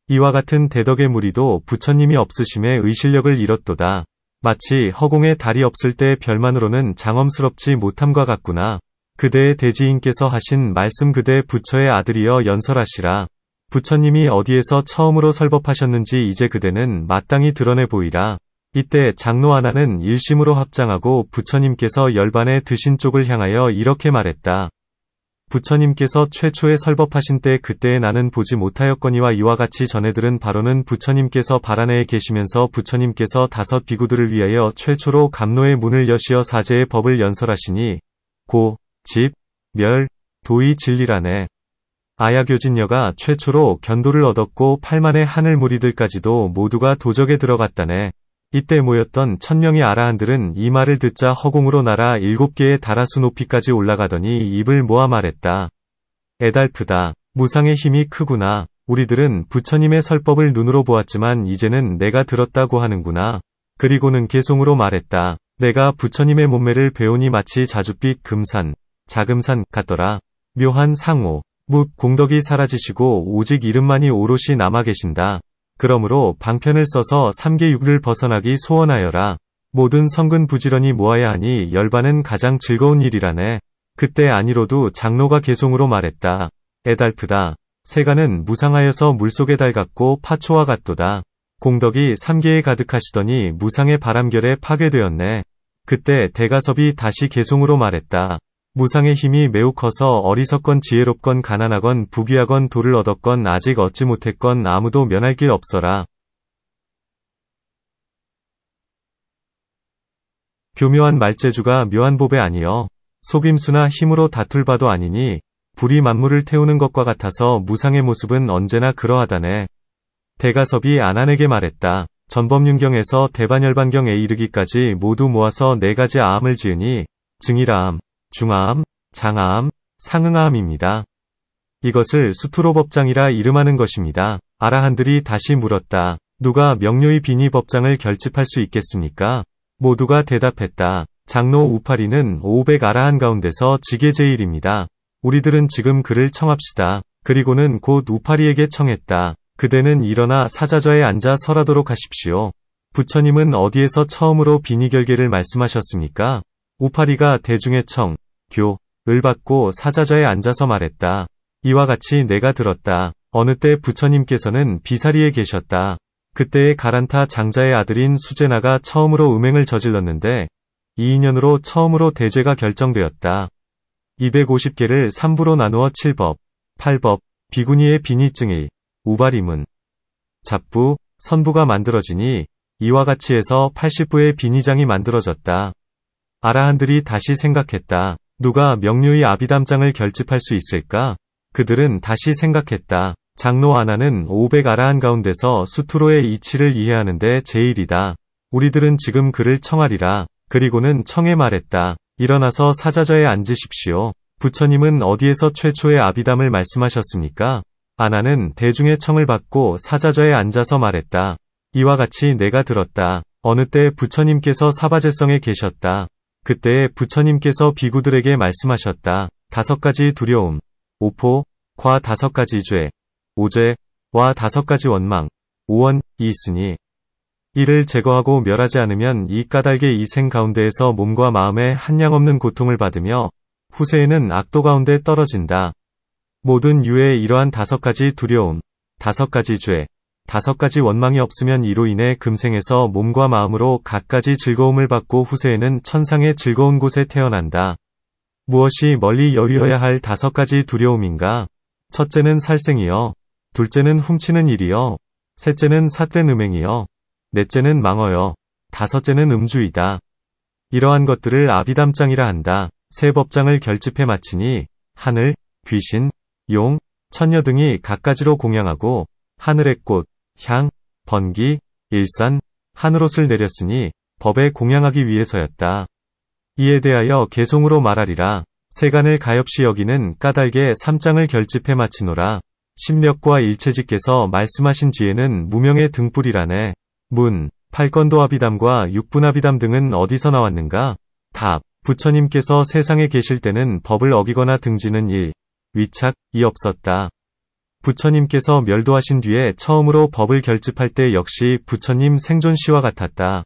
이와 같은 대덕의 무리도 부처님이 없으심에 의실력을 잃었도다. 마치 허공에 달이 없을 때 별만으로는 장엄스럽지 못함과 같구나. 그대의 대지인께서 하신 말씀 그대 부처의 아들이여 연설하시라. 부처님이 어디에서 처음으로 설법하셨는지 이제 그대는 마땅히 드러내 보이라. 이때 장로 안한은 일심으로 합장하고 부처님께서 열반에 드신 쪽을 향하여 이렇게 말했다. 부처님께서 최초에 설법하신 때 그때에 나는 보지 못하였거니와 이와 같이 전해들은 바로는 부처님께서 바라내에 계시면서 부처님께서 5 비구들을 위하여 최초로 감로의 문을 여시어 사제의 법을 연설하시니 고, 집, 멸, 도의 진리라네. 아야교진녀가 최초로 견도를 얻었고 8만의 하늘 무리들까지도 모두가 도적에 들어갔다네. 이때 모였던 1000명의 아라한들은 이 말을 듣자 허공으로 날아 7개의 다라수 높이까지 올라가더니 입을 모아 말했다. 애달프다. 무상의 힘이 크구나. 우리들은 부처님의 설법을 눈으로 보았지만 이제는 내가 들었다고 하는구나. 그리고는 개송으로 말했다. 내가 부처님의 몸매를 배우니 마치 자줏빛 금산, 자금산 같더라. 묘한 상호, 묵 공덕이 사라지시고 오직 이름만이 오롯이 남아 계신다. 그러므로 방편을 써서 3계6를 벗어나기 소원하여라. 모든 성근 부지런히 모아야 하니 열반은 가장 즐거운 일이라네. 그때 아니로도 장로가 개송으로 말했다. 애달프다. 세간은 무상하여서 물속의 달 같고 파초와 같도다. 공덕이 3계에 가득하시더니 무상의 바람결에 파괴되었네. 그때 대가섭이 다시 개송으로 말했다. 무상의 힘이 매우 커서 어리석건 지혜롭건 가난하건 부귀하건 도를 얻었건 아직 얻지 못했건 아무도 면할 길 없어라. 교묘한 말재주가 묘한 법에 아니여 속임수나 힘으로 다툴 바도 아니니 불이 만물을 태우는 것과 같아서 무상의 모습은 언제나 그러하다네. 대가섭이 안한에게 말했다. 전법윤경에서 대반열반경에 이르기까지 모두 모아서 4가지 아함을 지으니 증일아함, 중아함, 장아함, 상응아함입니다. 이것을 수투로법장이라 이름하는 것입니다. 아라한들이 다시 물었다. 누가 명료히 비니 법장을 결집할 수 있겠습니까? 모두가 대답했다. 장로 우파리는 500 아라한 가운데서 지계제일입니다. 우리들은 지금 그를 청합시다. 그리고는 곧 우파리에게 청했다. 그대는 일어나 사자좌에 앉아 설하도록 하십시오. 부처님은 어디에서 처음으로 비니결계를 말씀하셨습니까? 우파리가 대중의 청, 을 받고 사자좌에 앉아서 말했다. 이와 같이 내가 들었다. 어느 때 부처님께서는 비사리에 계셨다. 그때의 가란타 장자의 아들인 수제나가 처음으로 음행을 저질렀는데 이 인연으로 처음으로 대죄가 결정되었다. 250개를 3부로 나누어 7법, 8법, 비구니의 비니증일, 우바리문, 잡부, 선부가 만들어지니 이와 같이 해서 80부의 비니장이 만들어졌다. 아라한들이 다시 생각했다. 누가 명료히 아비담장을 결집할 수 있을까? 그들은 다시 생각했다. 장로 안한은 500 아라한 가운데서 수투로의 이치를 이해하는데 제일이다. 우리들은 지금 그를 청하리라. 그리고는 청해 말했다. 일어나서 사자좌에 앉으십시오. 부처님은 어디에서 최초의 아비담을 말씀하셨습니까? 안한은 대중의 청을 받고 사자좌에 앉아서 말했다. 이와 같이 내가 들었다. 어느 때 부처님께서 사바제성에 계셨다. 그때에 부처님께서 비구들에게 말씀하셨다. 5가지 두려움, 오포, 과 5가지 죄, 오죄와 5가지 원망, 오원이 있으니 이를 제거하고 멸하지 않으면 이 까닭의 이 생 가운데에서 몸과 마음에 한량없는 고통을 받으며 후세에는 악도 가운데 떨어진다. 모든 유의 이러한 5가지 두려움, 5가지 죄, 5가지 원망이 없으면 이로 인해 금생에서 몸과 마음으로 갖가지 즐거움을 받고 후세에는 천상의 즐거운 곳에 태어난다. 무엇이 멀리 여위어야 할 5가지 두려움인가? 첫째는 살생이여. 둘째는 훔치는 일이여. 셋째는 삿된 음행이여. 넷째는 망어여. 다섯째는 음주이다. 이러한 것들을 아비담장이라 한다. 세 법장을 결집해 마치니 하늘, 귀신, 용, 천녀 등이 갖가지로 공양하고 하늘의 꽃, 향, 번기, 일산, 하늘옷을 내렸으니 법에 공양하기 위해서였다. 이에 대하여 개송으로 말하리라. 세간을 가엾이 여기는 까닭에 3장을 결집해 마치노라. 신력과 일체지께서 말씀하신 뒤에는 무명의 등불이라네. 문, 팔건도 아비담과 육분아비담 등은 어디서 나왔는가? 답, 부처님께서 세상에 계실 때는 법을 어기거나 등지는 일, 위착이 없었다. 부처님께서 멸도하신 뒤에 처음으로 법을 결집할 때 역시 부처님 생존시와 같았다.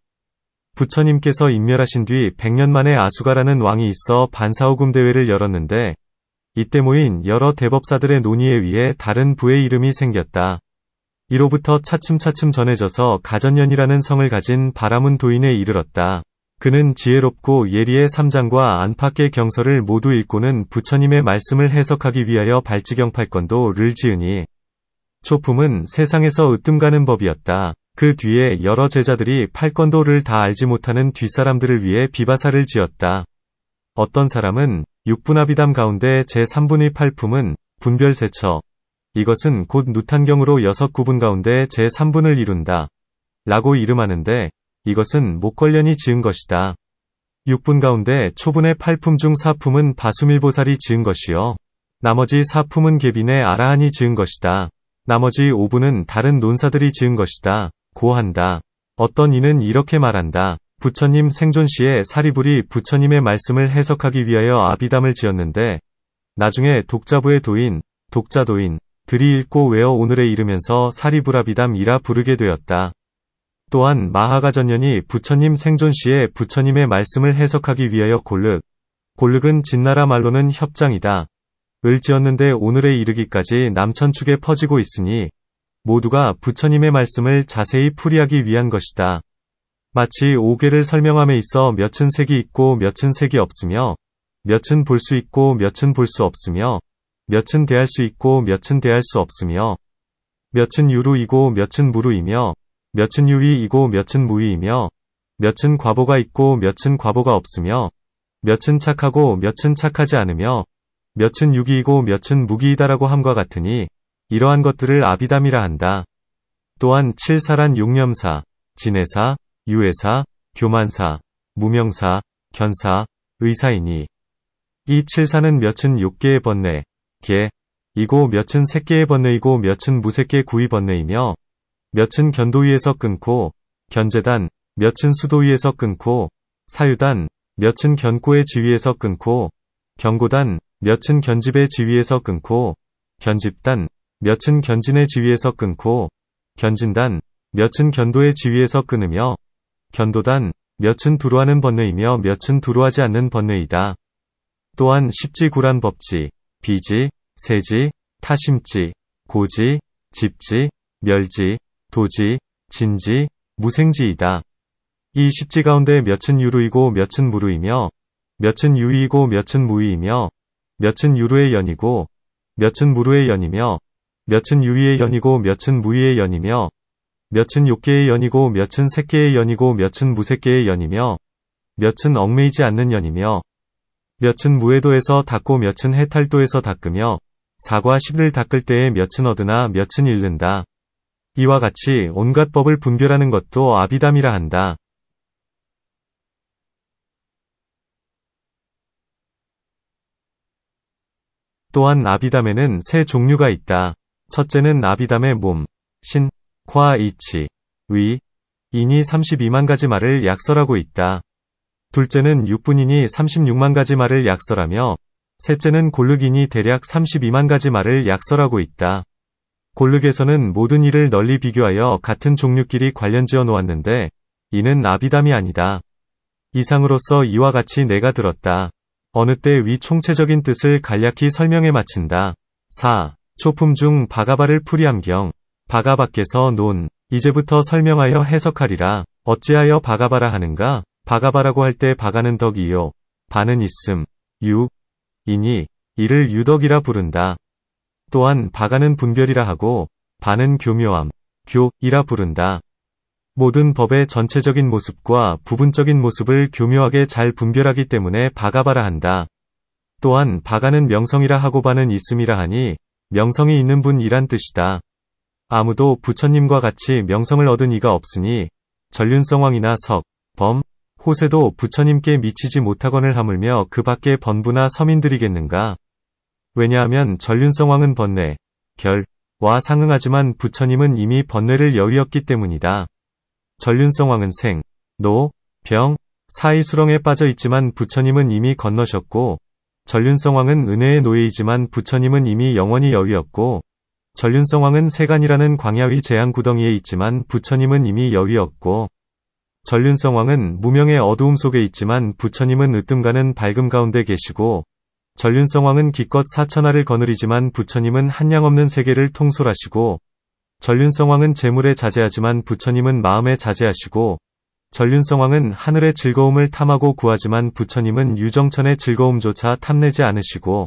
부처님께서 인멸하신 뒤 100년 만에 아수가라는 왕이 있어 반사오금 대회를 열었는데 이때 모인 여러 대법사들의 논의에 의해 다른 부의 이름이 생겼다. 이로부터 차츰차츰 전해져서 가전연이라는 성을 가진 바라문 도인에 이르렀다. 그는 지혜롭고 예리의 삼장과 안팎의 경서를 모두 읽고는 부처님의 말씀을 해석하기 위하여 발지경 8권도를 지으니 초품은 세상에서 으뜸가는 법이었다. 그 뒤에 여러 제자들이 8권도를 다 알지 못하는 뒷사람들을 위해 비바사를 지었다. 어떤 사람은 육분아비담 가운데 제3분의 8품은 분별세처. 이것은 곧 누탄경으로 6구분 가운데 제3분을 이룬다. 라고 이름하는데 이것은 목걸련이 지은 것이다. 6분 가운데 초분의 8품 중 4품은 바수밀보살이 지은 것이요. 나머지 4품은 계빈의 아라한이 지은 것이다. 나머지 5분은 다른 논사들이 지은 것이다. 고한다. 어떤 이는 이렇게 말한다. 부처님 생존시에 사리불이 부처님의 말씀을 해석하기 위하여 아비담을 지었는데 나중에 독자부의 도인, 독자도인 들이 읽고 외어 오늘에 이르면서 사리불아비담이라 부르게 되었다. 또한 마하가전년이 부처님 생존시에 부처님의 말씀을 해석하기 위하여 골륵은 진나라 말로는 협장이다. 을 지었는데 오늘에 이르기까지 남천축에 퍼지고 있으니 모두가 부처님의 말씀을 자세히 풀이하기 위한 것이다. 마치 5개를 설명함에 있어 몇은 색이 있고 몇은 색이 없으며 몇은 볼 수 있고 몇은 볼 수 없으며 몇은 대할 수 있고 몇은 대할 수 없으며 몇은 유루이고 몇은 무루이며 몇은 유위이고 몇은 무위이며 몇은 과보가 있고 몇은 과보가 없으며 몇은 착하고 몇은 착하지 않으며 몇은 유기이고 몇은 무기이다라고 함과 같으니 이러한 것들을 아비담이라 한다. 또한 7사란 용념사, 진해사, 유해사, 교만사, 무명사, 견사, 의사이니 이 7사는 몇은 6개의 번뇌, 이고 몇은 3개의 번뇌이고 몇은 무색개 구의 번뇌이며 몇은 견도위에서 끊고 견제단, 몇은 수도위에서 끊고 사유단, 몇은 견고의 지위에서 끊고 견고단, 몇은 견집의 지위에서 끊고 견집단, 몇은 견진의 지위에서 끊고 견진단, 몇은 견도의 지위에서 끊으며 견도단, 몇은 두루하는 번뇌이며 몇은 두루하지 않는 번뇌이다. 또한 십지 구란 법지, 비지, 세지, 타심지, 고지, 집지, 멸지, 도지, 진지, 무생지이다. 이 십지 가운데 몇은 유루이고 몇은 무루이며 몇은 유위이고 몇은 무위이며 몇은 유루의 연이고 몇은 무루의 연이며 몇은 유위의 연이고 몇은 무위의 연이며 몇은 6개의 연이고 몇은 3개의 연이고 몇은 무색개의 연이며 몇은 얽매이지 않는 연이며 몇은 무해도에서 닦고 몇은 해탈도에서 닦으며 사과 10을 닦을 때에 몇은 얻으나 몇은 잃는다. 이와 같이 온갖 법을 분별하는 것도 아비담이라 한다. 또한 아비담에는 세 종류가 있다. 첫째는 아비담의 몸, 신, 화, 이치, 위, 인이 32만 가지 말을 약설하고 있다. 둘째는 육분인이 36만 가지 말을 약설하며 셋째는 골륵인이 대략 32만 가지 말을 약설하고 있다. 골륵에서는 모든 일을 널리 비교하여 같은 종류끼리 관련지어 놓았는데 이는 아비담이 아니다. 이상으로서 이와 같이 내가 들었다. 어느 때 위 총체적인 뜻을 간략히 설명해 마친다. 4. 초품 중 바가바를 풀이함경. 바가 밖에서 논. 이제부터 설명하여 해석하리라. 어찌하여 바가바라 하는가? 바가바라고 할 때 바가는 덕이요. 바는 있음. 유. 이니. 이를 유덕이라 부른다. 또한 바가는 분별이라 하고 바는 교묘함. 교이라 부른다. 모든 법의 전체적인 모습과 부분적인 모습을 교묘하게 잘 분별하기 때문에 바가바라 한다. 또한 바가는 명성이라 하고 바는 있음이라 하니 명성이 있는 분이란 뜻이다. 아무도 부처님과 같이 명성을 얻은 이가 없으니 전륜성왕이나 석, 범, 호세도 부처님께 미치지 못하거늘 하물며 그 밖의 번부나 서민들이겠는가. 왜냐하면 전륜성왕은 번뇌, 결과 상응하지만 부처님은 이미 번뇌를 여위었기 때문이다. 전륜성왕은 생, 노, 병, 사이 수렁에 빠져 있지만 부처님은 이미 건너셨고, 전륜성왕은 은혜의 노예이지만 부처님은 이미 영원히 여위였고, 전륜성왕은 세간이라는 광야위 재앙 구덩이에 있지만 부처님은 이미 여위였고, 전륜성왕은 무명의 어두움 속에 있지만 부처님은 으뜸가는 밝음 가운데 계시고, 전륜성왕은 기껏 사천하를 거느리지만 부처님은 한량없는 세계를 통솔하시고, 전륜성왕은 재물에 자제하지만 부처님은 마음에 자제하시고, 전륜성왕은 하늘의 즐거움을 탐하고 구하지만 부처님은 유정천의 즐거움조차 탐내지 않으시고,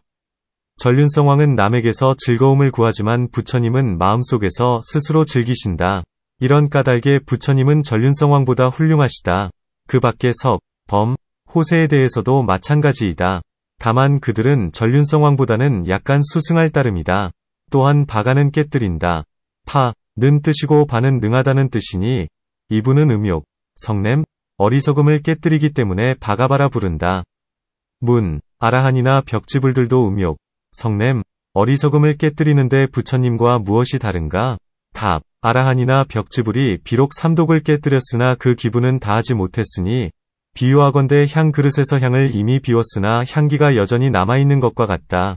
전륜성왕은 남에게서 즐거움을 구하지만 부처님은 마음속에서 스스로 즐기신다. 이런 까닭에 부처님은 전륜성왕보다 훌륭하시다. 그 밖의 석, 범, 호세에 대해서도 마찬가지이다. 다만 그들은 전륜성왕보다는 약간 수승할 따름이다. 또한 바가는 깨뜨린다. 파,는 뜻이고 바는 능하다는 뜻이니 이분은 음욕, 성냄, 어리석음을 깨뜨리기 때문에 바가바라 부른다. 문, 아라한이나 벽지불들도 음욕, 성냄, 어리석음을 깨뜨리는데 부처님과 무엇이 다른가? 답, 아라한이나 벽지불이 비록 삼독을 깨뜨렸으나 그 기분은 다하지 못했으니 비유하건대 향 그릇에서 향을 이미 비웠으나 향기가 여전히 남아있는 것과 같다.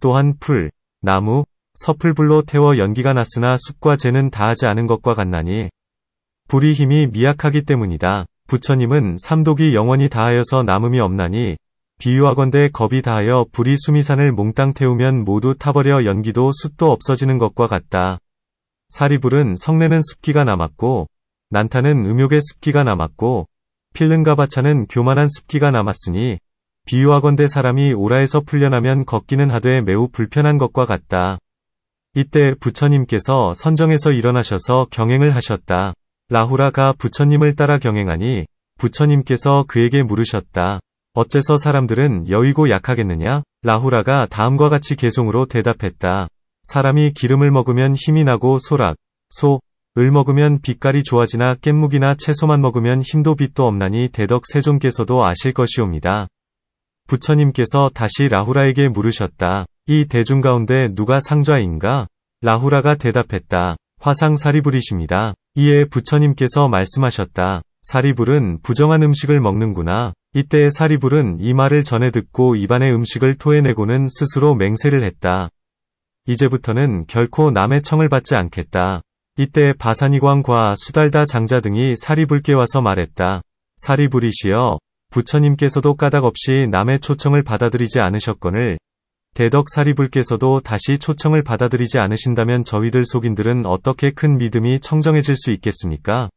또한 풀, 나무, 서풀불로 태워 연기가 났으나 숲과 재는 다하지 않은 것과 같나니 불이 힘이 미약하기 때문이다. 부처님은 삼독이 영원히 다하여서 남음이 없나니 비유하건대 겁이 다하여 불이 수미산을 몽땅 태우면 모두 타버려 연기도 숯도 없어지는 것과 같다. 사리불은 성내는 습기가 남았고 난타는 음욕의 습기가 남았고 필름가바차는 교만한 습기가 남았으니 비유하건대 사람이 오라에서 풀려나면 걷기는 하되 매우 불편한 것과 같다. 이때 부처님께서 선정에서 일어나셔서 경행을 하셨다. 라후라가 부처님을 따라 경행하니 부처님께서 그에게 물으셨다. 어째서 사람들은 여위고 약하겠느냐? 라후라가 다음과 같이 개송으로 대답했다. 사람이 기름을 먹으면 힘이 나고 소락, 을 먹으면 빛깔이 좋아지나 깻묵이나 채소만 먹으면 힘도 빛도 없나니 대덕 세존께서도 아실 것이옵니다. 부처님께서 다시 라후라에게 물으셨다. 이 대중 가운데 누가 상좌인가? 라후라가 대답했다. 화상 사리불이십니다. 이에 부처님께서 말씀하셨다. 사리불은 부정한 음식을 먹는구나. 이때 사리불은 이 말을 전해 듣고 입안의 음식을 토해내고는 스스로 맹세를 했다. 이제부터는 결코 남의 청을 받지 않겠다. 이때 바사니광과 수달다 장자 등이 사리불께 와서 말했다. 사리불이시여, 부처님께서도 까닭없이 남의 초청을 받아들이지 않으셨거늘 대덕 사리불께서도 다시 초청을 받아들이지 않으신다면 저희들 속인들은 어떻게 큰 믿음이 청정해질 수 있겠습니까?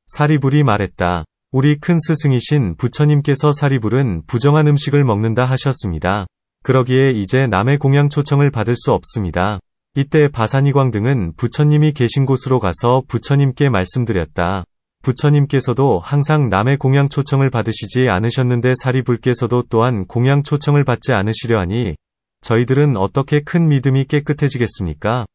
사리불이 말했다. 우리 큰 스승이신 부처님께서 사리불은 부정한 음식을 먹는다 하셨습니다. 그러기에 이제 남의 공양 초청을 받을 수 없습니다. 이때 바사니광 등은 부처님이 계신 곳으로 가서 부처님께 말씀드렸다. 부처님께서도 항상 남의 공양 초청을 받으시지 않으셨는데 사리불께서도 또한 공양 초청을 받지 않으시려 하니 저희들은 어떻게 큰 믿음이 깨끗해지겠습니까?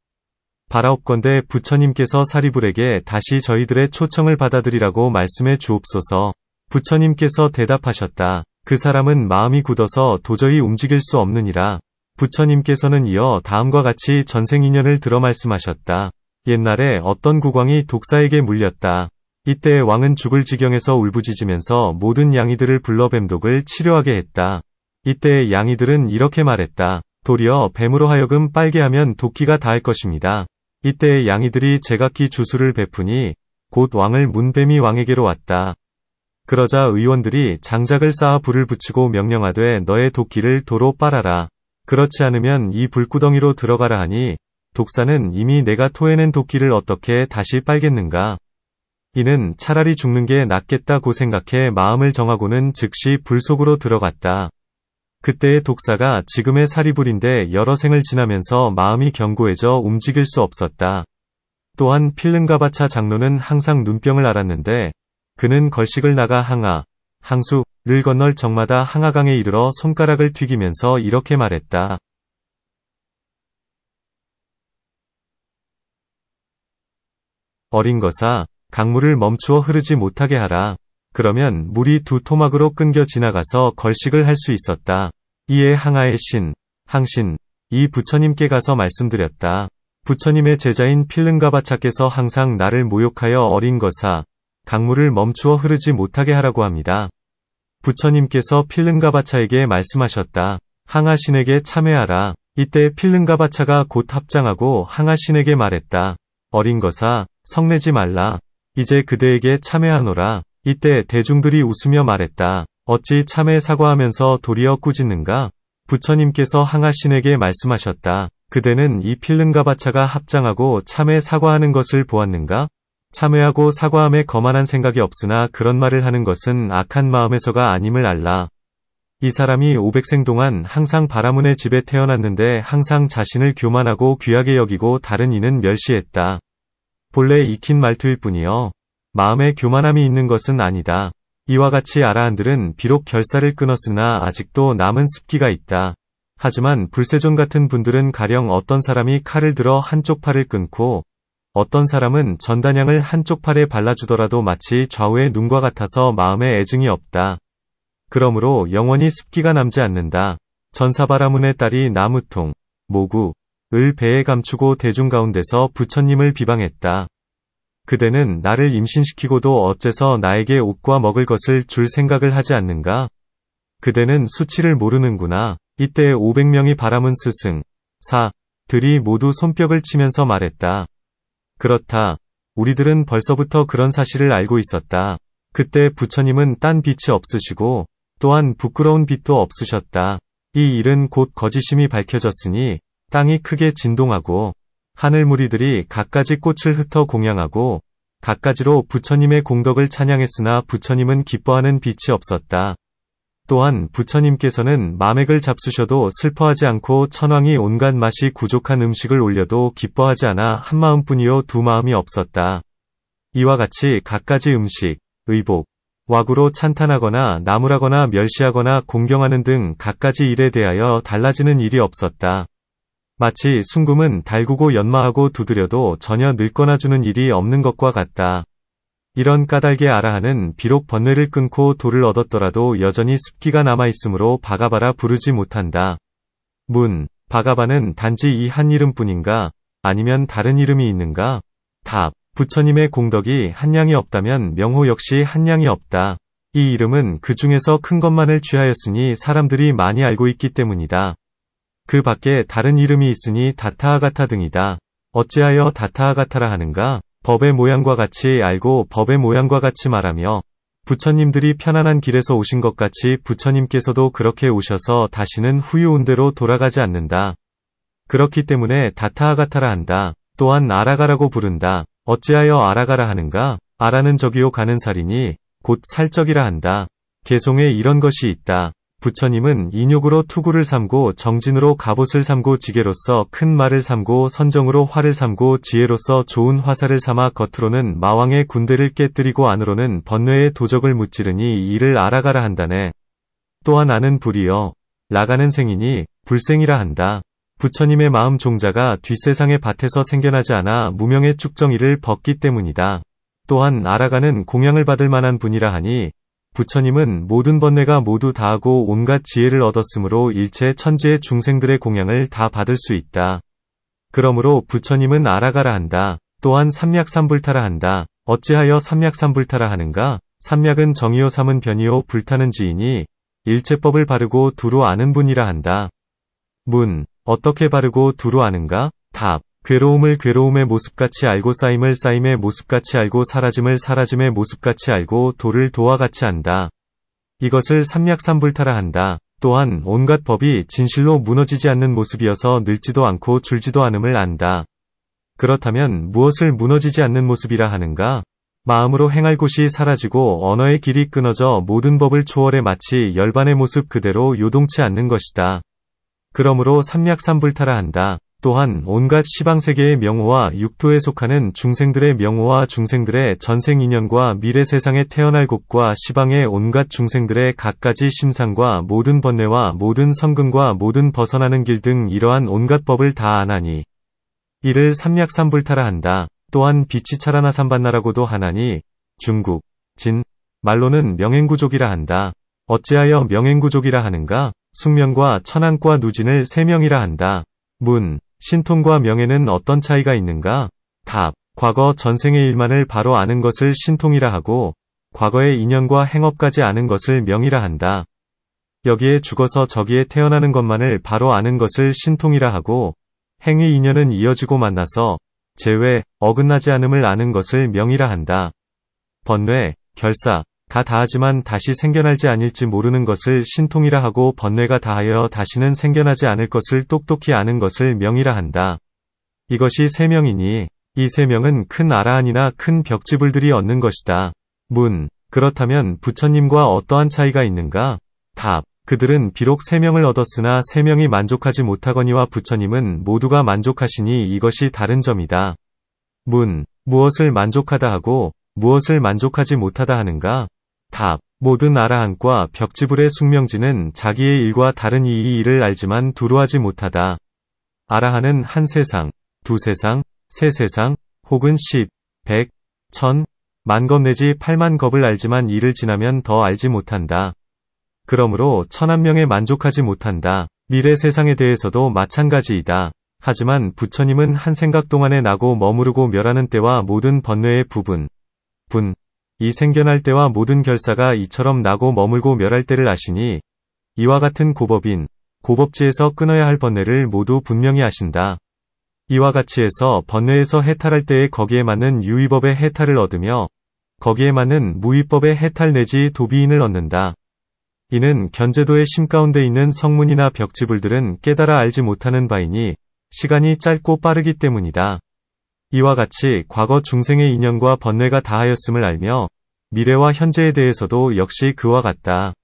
바라옵건대 부처님께서 사리불에게 다시 저희들의 초청을 받아들이라고 말씀해 주옵소서. 부처님께서 대답하셨다. 그 사람은 마음이 굳어서 도저히 움직일 수 없느니라. 부처님께서는 이어 다음과 같이 전생인연을 들어 말씀하셨다. 옛날에 어떤 국왕이 독사에게 물렸다. 이때 왕은 죽을 지경에서 울부짖으면서 모든 양이들을 불러 뱀독을 치료하게 했다. 이때 양이들은 이렇게 말했다. 도리어 뱀으로 하여금 빨게 하면 도끼가 닿을 것입니다. 이때 양이들이 제각기 주술을 베푸니 곧 왕을 문뱀이 왕에게로 왔다. 그러자 의원들이 장작을 쌓아 불을 붙이고 명령하되 너의 도끼를 도로 빨아라. 그렇지 않으면 이 불구덩이로 들어가라 하니 독사는 이미 내가 토해낸 도끼를 어떻게 다시 빨겠는가. 이는 차라리 죽는 게 낫겠다고 생각해 마음을 정하고는 즉시 불 속으로 들어갔다. 그때의 독사가 지금의 사리불인데 여러 생을 지나면서 마음이 견고해져 움직일 수 없었다. 또한 필름가바차 장로는 항상 눈병을 앓았는데 그는 걸식을 나가 항아, 항수를 건널 적마다 항아강에 이르러 손가락을 튀기면서 이렇게 말했다. 어린 것아, 강물을 멈추어 흐르지 못하게 하라. 그러면 물이 두 토막으로 끊겨 지나가서 걸식을 할 수 있었다. 이에 항아의 신, 항신, 이 부처님께 가서 말씀드렸다. 부처님의 제자인 필름가바차께서 항상 나를 모욕하여 어린 것아, 강물을 멈추어 흐르지 못하게 하라고 합니다. 부처님께서 필름가바차에게 말씀하셨다. 항아신에게 참회하라. 이때 필름가바차가 곧 합장하고 항아신에게 말했다. 어린 것아, 성내지 말라. 이제 그대에게 참회하노라. 이때 대중들이 웃으며 말했다. 어찌 참회 사과하면서 도리어 꾸짖는가? 부처님께서 항아신에게 말씀하셨다. 그대는 이 필름가바차가 합장하고 참회 사과하는 것을 보았는가? 참회하고 사과함에 거만한 생각이 없으나 그런 말을 하는 것은 악한 마음에서가 아님을 알라. 이 사람이 500생 동안 항상 바라문의 집에 태어났는데 항상 자신을 교만하고 귀하게 여기고 다른 이는 멸시했다. 본래 익힌 말투일 뿐이여. 마음에 교만함이 있는 것은 아니다. 이와 같이 아라한들은 비록 결사를 끊었으나 아직도 남은 습기가 있다. 하지만 불세존 같은 분들은 가령 어떤 사람이 칼을 들어 한쪽 팔을 끊고 어떤 사람은 전단향을 한쪽 팔에 발라주더라도 마치 좌우의 눈과 같아서 마음에 애증이 없다. 그러므로 영원히 습기가 남지 않는다. 전사바라문의 딸이 나무통, 모구, 을 배에 감추고 대중 가운데서 부처님을 비방했다. 그대는 나를 임신시키고도 어째서 나에게 옷과 먹을 것을 줄 생각을 하지 않는가? 그대는 수치를 모르는구나. 이때 500명이 바라문 스승, 사들이 모두 손뼉을 치면서 말했다. 그렇다. 우리들은 벌써부터 그런 사실을 알고 있었다. 그때 부처님은 딴 빛이 없으시고 또한 부끄러운 빛도 없으셨다. 이 일은 곧 거짓임이 밝혀졌으니 땅이 크게 진동하고 하늘 무리들이 갖가지 꽃을 흩어 공양하고 갖가지로 부처님의 공덕을 찬양했으나 부처님은 기뻐하는 빛이 없었다. 또한 부처님께서는 마맥을 잡수셔도 슬퍼하지 않고 천왕이 온갖 맛이 부족한 음식을 올려도 기뻐하지 않아 한 마음뿐이요 두 마음이 없었다. 이와 같이 갖가지 음식, 의복, 와구로 찬탄하거나 나무라거나 멸시하거나 공경하는 등 갖가지 일에 대하여 달라지는 일이 없었다. 마치 순금은 달구고 연마하고 두드려도 전혀 늙거나 주는 일이 없는 것과 같다. 이런 까닭의 아라한은 비록 번뇌를 끊고 도를 얻었더라도 여전히 습기가 남아있으므로 바가바라 부르지 못한다. 문, 바가바는 단지 이 한 이름뿐인가? 아니면 다른 이름이 있는가? 답, 부처님의 공덕이 한량이 없다면 명호 역시 한량이 없다. 이 이름은 그 중에서 큰 것만을 취하였으니 사람들이 많이 알고 있기 때문이다. 그 밖에 다른 이름이 있으니 다타아가타 등이다. 어찌하여 다타아가타라 하는가? 법의 모양과 같이 알고 법의 모양과 같이 말하며 부처님들이 편안한 길에서 오신 것 같이 부처님께서도 그렇게 오셔서 다시는 후유온 대로 돌아가지 않는다. 그렇기 때문에 다타아가타라 한다. 또한 아라가라고 부른다. 어찌하여 아라가라 하는가? 아라는 저기요 가는 살이니 곧 살적이라 한다. 개송에 이런 것이 있다. 부처님은 인욕으로 투구를 삼고 정진으로 갑옷을 삼고 지게로서 큰 말을 삼고 선정으로 활을 삼고 지혜로서 좋은 화살을 삼아 겉으로는 마왕의 군대를 깨뜨리고 안으로는 번뇌의 도적을 무찌르니 이를 아라가라 한다네. 또한 아는 불이여 라가는 생이니 불생이라 한다. 부처님의 마음 종자가 뒷세상의 밭에서 생겨나지 않아 무명의 축정이를 벗기 때문이다. 또한 아라가는 공양을 받을 만한 분이라 하니 부처님은 모든 번뇌가 모두 다하고 온갖 지혜를 얻었으므로 일체 천지의 중생들의 공양을 다 받을 수 있다. 그러므로 부처님은 아라가라 한다. 또한 삼약삼불타라 한다. 어찌하여 삼약삼불타라 하는가? 삼약은 정이요 삼은 변이요 불타는 지이니 일체법을 바르고 두루 아는 분이라 한다. 문, 어떻게 바르고 두루 아는가? 답, 괴로움을 괴로움의 모습같이 알고 쌓임을 쌓임의 모습같이 알고 사라짐을 사라짐의 모습같이 알고 도를 도와 같이 안다. 이것을 삼약삼불타라 한다. 또한 온갖 법이 진실로 무너지지 않는 모습이어서 늙지도 않고 줄지도 않음을 안다. 그렇다면 무엇을 무너지지 않는 모습이라 하는가? 마음으로 행할 곳이 사라지고 언어의 길이 끊어져 모든 법을 초월해 마치 열반의 모습 그대로 요동치 않는 것이다. 그러므로 삼약삼불타라 한다. 또한 온갖 시방세계의 명호와 육도에 속하는 중생들의 명호와 중생들의 전생 인연과 미래 세상에 태어날 곳과 시방의 온갖 중생들의 갖가지 심상과 모든 번뇌와 모든 성근과 모든 벗어나는 길 등 이러한 온갖 법을 다 아나니 이를 삼약삼불타라 한다. 또한 빛이 차라나 삼반나라고도 하나니 중국, 진, 말로는 명행구족이라 한다. 어찌하여 명행구족이라 하는가? 숙명과 천안과 누진을 세 명이라 한다. 문, 신통과 명예는 어떤 차이가 있는가? 답, 과거 전생의 일만을 바로 아는 것을 신통이라 하고 과거의 인연과 행업까지 아는 것을 명이라 한다. 여기에 죽어서 저기에 태어나는 것만을 바로 아는 것을 신통이라 하고 행위 인연은 이어지고 만나서 재회, 어긋나지 않음을 아는 것을 명이라 한다. 번뇌, 결사, 가 다하지만 다시 생겨날지 아닐지 모르는 것을 신통이라 하고 번뇌가 다하여 다시는 생겨나지 않을 것을 똑똑히 아는 것을 명이라 한다. 이것이 세 명이니 이 세 명은 큰 아라한이나 큰 벽지불들이 얻는 것이다. 문, 그렇다면 부처님과 어떠한 차이가 있는가? 답, 그들은 비록 세 명을 얻었으나 세 명이 만족하지 못하거니와 부처님은 모두가 만족하시니 이것이 다른 점이다. 문, 무엇을 만족하다 하고 무엇을 만족하지 못하다 하는가? 답, 모든 아라한과 벽지불의 숙명지는 자기의 일과 다른 이 일을 알지만 두루하지 못하다. 아라한은 한 세상, 두 세상, 세 세상, 혹은 10, 100, 1000, 만겁 내지 8만겁을 알지만 이를 지나면 더 알지 못한다. 그러므로 1000만명에 만족하지 못한다. 미래 세상에 대해서도 마찬가지이다. 하지만 부처님은 한 생각 동안에 나고 머무르고 멸하는 때와 모든 번뇌의 부분, 이 생겨날 때와 모든 결사가 이처럼 나고 머물고 멸할 때를 아시니 이와 같은 고법인, 고법지에서 끊어야 할 번뇌를 모두 분명히 아신다. 이와 같이 해서 번뇌에서 해탈할 때에 거기에 맞는 유의법의 해탈을 얻으며 거기에 맞는 무의법의 해탈 내지 도비인을 얻는다. 이는 견제도의 심 가운데 있는 성문이나 벽지불들은 깨달아 알지 못하는 바이니 시간이 짧고 빠르기 때문이다. 이와 같이 과거 중생의 인연과 번뇌가 다하였음을 알며 미래와 현재에 대해서도 역시 그와 같다.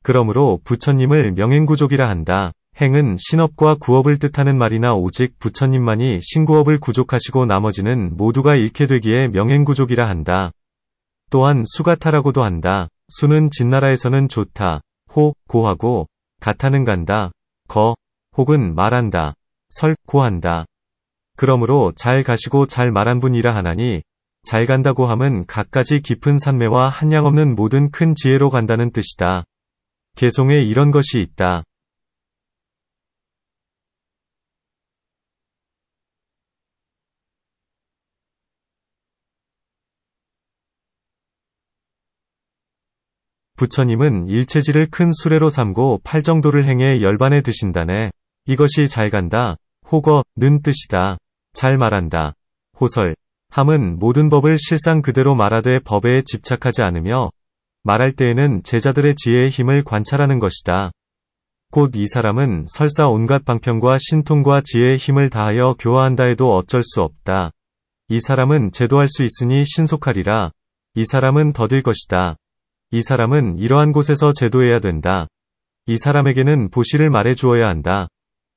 그러므로 부처님을 명행구족이라 한다. 행은 신업과 구업을 뜻하는 말이나 오직 부처님만이 신구업을 구족하시고 나머지는 모두가 잃게 되기에 명행구족이라 한다. 또한 수가타라고도 한다. 수는 진나라에서는 좋다, 호, 고하고 가타는 간다, 거, 혹은 말한다, 설, 고한다. 그러므로 잘 가시고 잘 말한 분이라 하나니 잘 간다고 함은 갖가지 깊은 산매와 한량없는 모든 큰 지혜로 간다는 뜻이다. 개송에 이런 것이 있다. 부처님은 일체지를 큰 수레로 삼고 팔정도를 행해 열반에 드신다네. 이것이 잘 간다, 호거는 뜻이다. 잘 말한다. 호설, 함은 모든 법을 실상 그대로 말하되 법에 집착하지 않으며 말할 때에는 제자들의 지혜의 힘을 관찰하는 것이다. 곧 이 사람은 설사 온갖 방편과 신통과 지혜의 힘을 다하여 교화한다 해도 어쩔 수 없다. 이 사람은 제도할 수 있으니 신속하리라. 이 사람은 더딜 것이다. 이 사람은 이러한 곳에서 제도해야 된다. 이 사람에게는 보시를 말해 주어야 한다.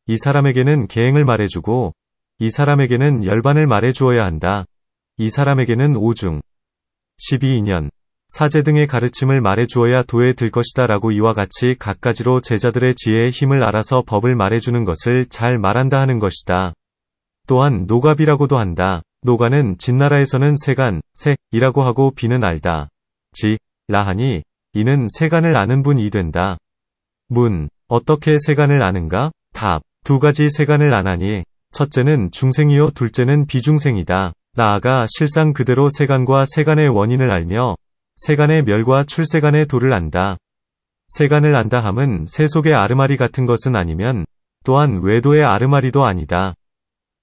이 사람에게는 계행을 말해주고 이 사람에게는 열반을 말해 주어야 한다. 이 사람에게는 오중, 12인연, 사제 등의 가르침을 말해 주어야 도에 들 것이다 라고 이와 같이 갖가지로 제자들의 지혜의 힘을 알아서 법을 말해주는 것을 잘 말한다 하는 것이다. 또한 노갑이라고도 한다. 노가는 진나라에서는 세간, 색이라고 하고 비는 알다. 지, 라하니 이는 세간을 아는 분이 된다. 문, 어떻게 세간을 아는가? 답, 두 가지 세간을 아나니 첫째는 중생이요 둘째는 비중생이다. 나아가 실상 그대로 세간과 세간의 원인을 알며 세간의 멸과 출세간의 도를 안다. 세간을 안다 함은 새 속의 아르마리 같은 것은 아니면 또한 외도의 아르마리도 아니다.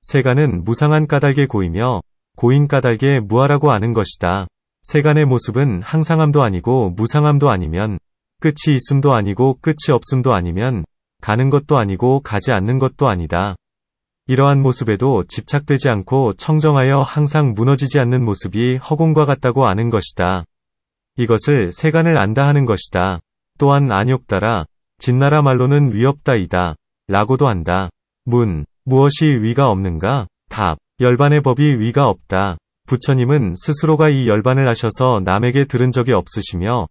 세간은 무상한 까닭의 고이며 고인 까닭의 무아라고 아는 것이다. 세간의 모습은 항상함도 아니고 무상함도 아니면 끝이 있음도 아니고 끝이 없음도 아니면 가는 것도 아니고 가지 않는 것도 아니다. 이러한 모습에도 집착되지 않고 청정하여 항상 무너지지 않는 모습이 허공과 같다고 아는 것이다. 이것을 세간을 안다 하는 것이다. 또한 안욕따라 진나라 말로는 위없다이다. 라고도 한다. 무엇이 위가 없는가? 답. 열반의 법이 위가 없다. 부처님은 스스로가 이 열반을 하셔서 남에게 들은 적이 없으시며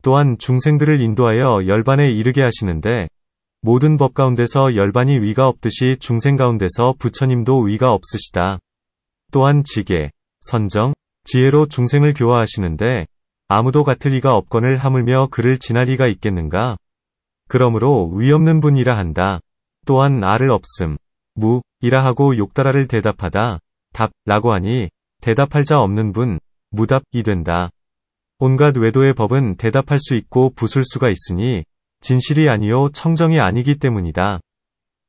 또한 중생들을 인도하여 열반에 이르게 하시는데 모든 법 가운데서 열반이 위가 없듯이 중생 가운데서 부처님도 위가 없으시다. 또한 지계, 선정, 지혜로 중생을 교화하시는데 아무도 같을 리가 없거늘 하물며 그를 지날 리가 있겠는가? 그러므로 위 없는 분이라 한다. 또한 아를 없음, 이라 하고 욕따라를 대답하다. 답, 라고 하니 대답할 자 없는 분, 무답이 된다. 온갖 외도의 법은 대답할 수 있고 부술 수가 있으니 진실이 아니요 청정이 아니기 때문이다.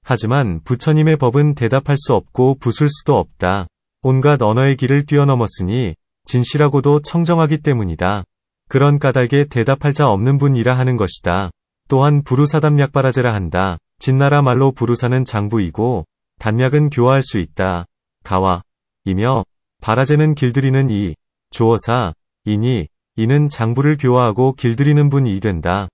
하지만 부처님의 법은 대답할 수 없고 부술 수도 없다. 온갖 언어의 길을 뛰어넘었으니 진실하고도 청정하기 때문이다. 그런 까닭에 대답할 자 없는 분이라 하는 것이다. 또한 부루사담약바라제라 한다. 진나라 말로 부루사는 장부이고 단약은 교화할 수 있다. 가와 이며 바라제는 길들이는 이, 조어사, 이니 이는 장부를 교화하고 길들이는 분이 된다.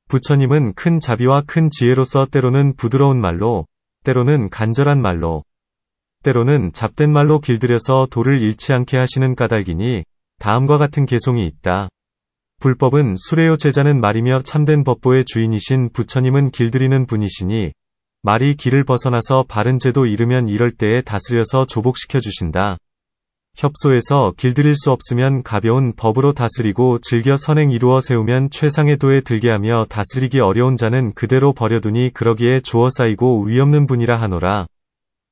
부처님은 큰 자비와 큰 지혜로서 때로는 부드러운 말로, 때로는 간절한 말로, 때로는 잡된 말로 길들여서 도를 잃지 않게 하시는 까닭이니 다음과 같은 개송이 있다. 불법은 수레요 제자는 말이며 참된 법보의 주인이신 부처님은 길들이는 분이시니 말이 길을 벗어나서 바른 제도 잃으면 이럴 때에 다스려서 조복시켜 주신다. 협소에서 길들일 수 없으면 가벼운 법으로 다스리고 즐겨 선행 이루어 세우면 최상의 도에 들게 하며 다스리기 어려운 자는 그대로 버려두니 그러기에 조어사이고 위없는 분이라 하노라.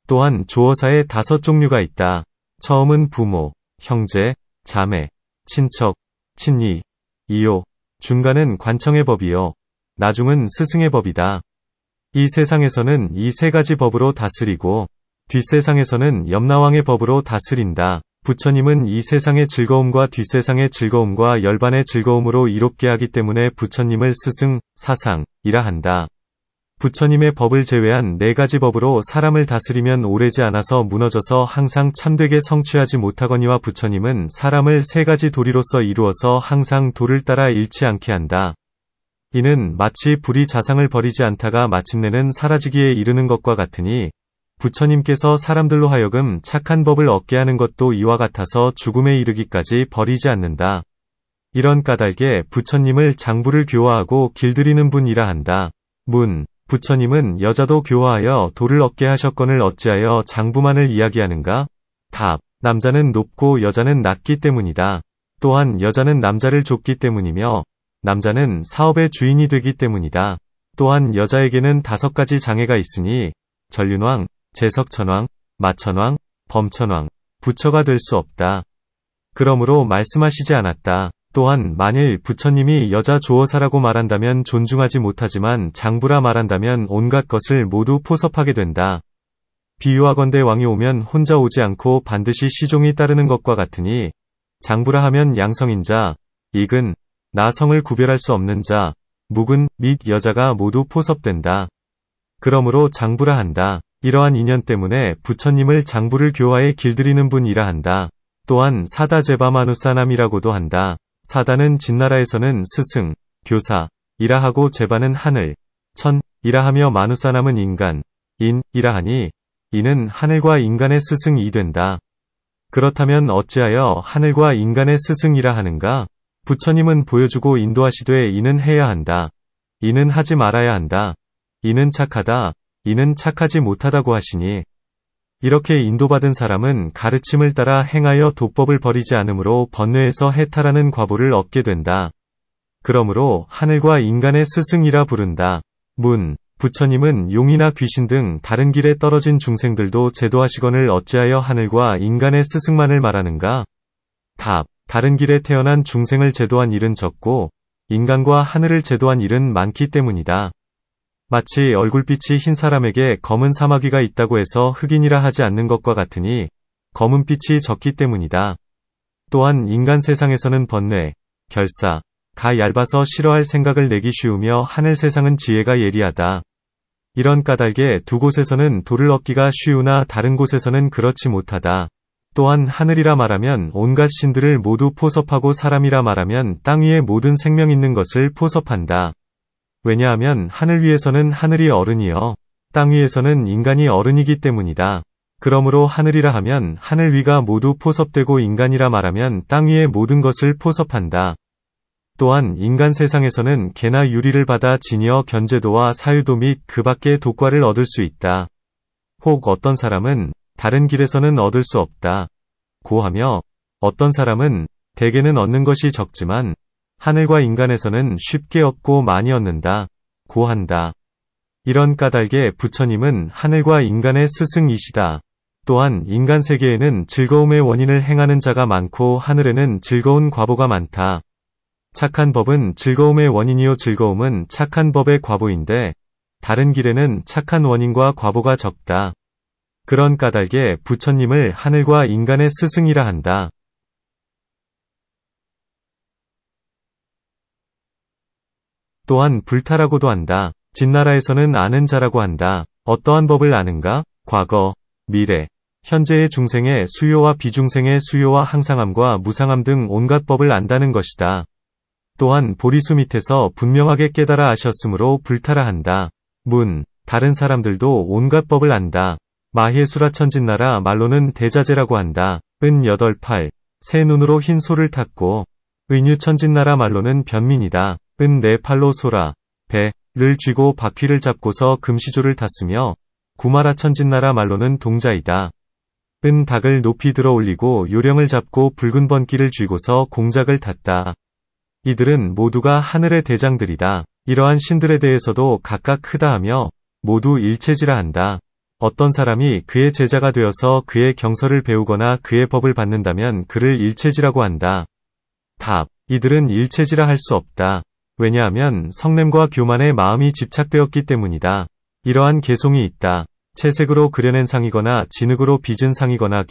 또한 조어사에 5종류가 있다. 처음은 부모, 형제, 자매, 친척, 친이, 이요, 중간은 관청의 법이요, 나중은 스승의 법이다. 이 세상에서는 이 3가지 법으로 다스리고 뒷세상에서는 염라왕의 법으로 다스린다. 부처님은 이 세상의 즐거움과 뒷세상의 즐거움과 열반의 즐거움으로 이롭게 하기 때문에 부처님을 스승, 사상이라 한다. 부처님의 법을 제외한 4가지 법으로 사람을 다스리면 오래지 않아서 무너져서 항상 참되게 성취하지 못하거니와 부처님은 사람을 3가지 도리로서 이루어서 항상 도를 따라 잃지 않게 한다. 이는 마치 불이 자상을 버리지 않다가 마침내는 사라지기에 이르는 것과 같으니 부처님께서 사람들로 하여금 착한 법을 얻게 하는 것도 이와 같아서 죽음에 이르기까지 버리지 않는다. 이런 까닭에 부처님을 장부를 교화하고 길들이는 분이라 한다. 부처님은 여자도 교화하여 도를 얻게 하셨거늘 어찌하여 장부만을 이야기하는가? 답. 남자는 높고 여자는 낮기 때문이다. 또한 여자는 남자를 좁기 때문이며 남자는 사업의 주인이 되기 때문이다. 또한 여자에게는 5가지 장애가 있으니 전륜왕, 재석천왕, 마천왕, 범천왕, 부처가 될 수 없다. 그러므로 말씀하시지 않았다. 또한 만일 부처님이 여자 조어사라고 말한다면 존중하지 못하지만 장부라 말한다면 온갖 것을 모두 포섭하게 된다. 비유하건대 왕이 오면 혼자 오지 않고 반드시 시종이 따르는 것과 같으니 장부라 하면 양성인 자, 익은, 나성을 구별할 수 없는 자, 묵은 및 여자가 모두 포섭된다. 그러므로 장부라 한다. 이러한 인연 때문에 부처님을 장부를 교화해 길들이는 분이라 한다. 또한 사다제바마누사남이라고도 한다. 사다는 진나라에서는 스승, 교사이라 하고 제바는 하늘, 천이라 하며 마누사남은 인간, 인이라 하니 이는 하늘과 인간의 스승이 된다. 그렇다면 어찌하여 하늘과 인간의 스승이라 하는가? 부처님은 보여주고 인도하시되 이는 해야 한다. 이는 하지 말아야 한다. 이는 착하다. 이는 착하지 못하다고 하시니 이렇게 인도받은 사람은 가르침을 따라 행하여 도법을 버리지 않으므로 번뇌에서 해탈하는 과보를 얻게 된다. 그러므로 하늘과 인간의 스승이라 부른다. 부처님은 용이나 귀신 등 다른 길에 떨어진 중생들도 제도하시거늘 어찌하여 하늘과 인간의 스승만을 말하는가? 답. 다른 길에 태어난 중생을 제도한 일은 적고 인간과 하늘을 제도한 일은 많기 때문이다. 마치 얼굴빛이 흰 사람에게 검은 사마귀가 있다고 해서 흑인이라 하지 않는 것과 같으니 검은빛이 적기 때문이다. 또한 인간 세상에서는 번뇌, 결사, 가 얇아서 싫어할 생각을 내기 쉬우며 하늘 세상은 지혜가 예리하다. 이런 까닭에 두 곳에서는 도를 얻기가 쉬우나 다른 곳에서는 그렇지 못하다. 또한 하늘이라 말하면 온갖 신들을 모두 포섭하고 사람이라 말하면 땅 위에 모든 생명 있는 것을 포섭한다. 왜냐하면 하늘 위에서는 하늘이 어른이요 땅 위에서는 인간이 어른이기 때문이다. 그러므로 하늘이라 하면 하늘 위가 모두 포섭되고 인간이라 말하면 땅 위의 모든 것을 포섭한다. 또한 인간 세상에서는 개나 유리를 받아 지니어 견제도와 사유도 및 그 밖의 도과를 얻을 수 있다. 혹 어떤 사람은 다른 길에서는 얻을 수 없다. 고하며 어떤 사람은 대개는 얻는 것이 적지만 하늘과 인간에서는 쉽게 얻고 많이 얻는다. 고한다. 이런 까닭에 부처님은 하늘과 인간의 스승이시다. 또한 인간 세계에는 즐거움의 원인을 행하는 자가 많고 하늘에는 즐거운 과보가 많다. 착한 법은 즐거움의 원인이요 즐거움은 착한 법의 과보인데 다른 길에는 착한 원인과 과보가 적다. 그런 까닭에 부처님을 하늘과 인간의 스승이라 한다. 또한 불타라고도 한다. 진나라에서는 아는 자라고 한다. 어떠한 법을 아는가? 과거, 미래, 현재의 중생의 수요와 비중생의 수요와 항상함과 무상함 등 온갖 법을 안다는 것이다. 또한 보리수 밑에서 분명하게 깨달아 아셨으므로 불타라 한다. 다른 사람들도 온갖 법을 안다. 마해수라 천진나라 말로는 대자재라고 한다. 8, 새 눈으로 흰 소를 탔고 의뉴 천진나라 말로는 변민이다. 네 팔로 소라, 배를 쥐고 바퀴를 잡고서 금시조를 탔으며 구마라 천진나라 말로는 동자이다. 닭을 높이 들어 올리고 요령을 잡고 붉은 번기를 쥐고서 공작을 탔다. 이들은 모두가 하늘의 대장들이다. 이러한 신들에 대해서도 각각 크다 하며 모두 일체지라 한다. 어떤 사람이 그의 제자가 되어서 그의 경서를 배우거나 그의 법을 받는다면 그를 일체지라고 한다. 답. 이들은 일체지라 할 수 없다. 왜냐하면 성냄과 교만에 마음이 집착되었기 때문이다. 이러한 개송이 있다. 채색으로 그려낸 상이거나 진흙으로 빚은 상이거나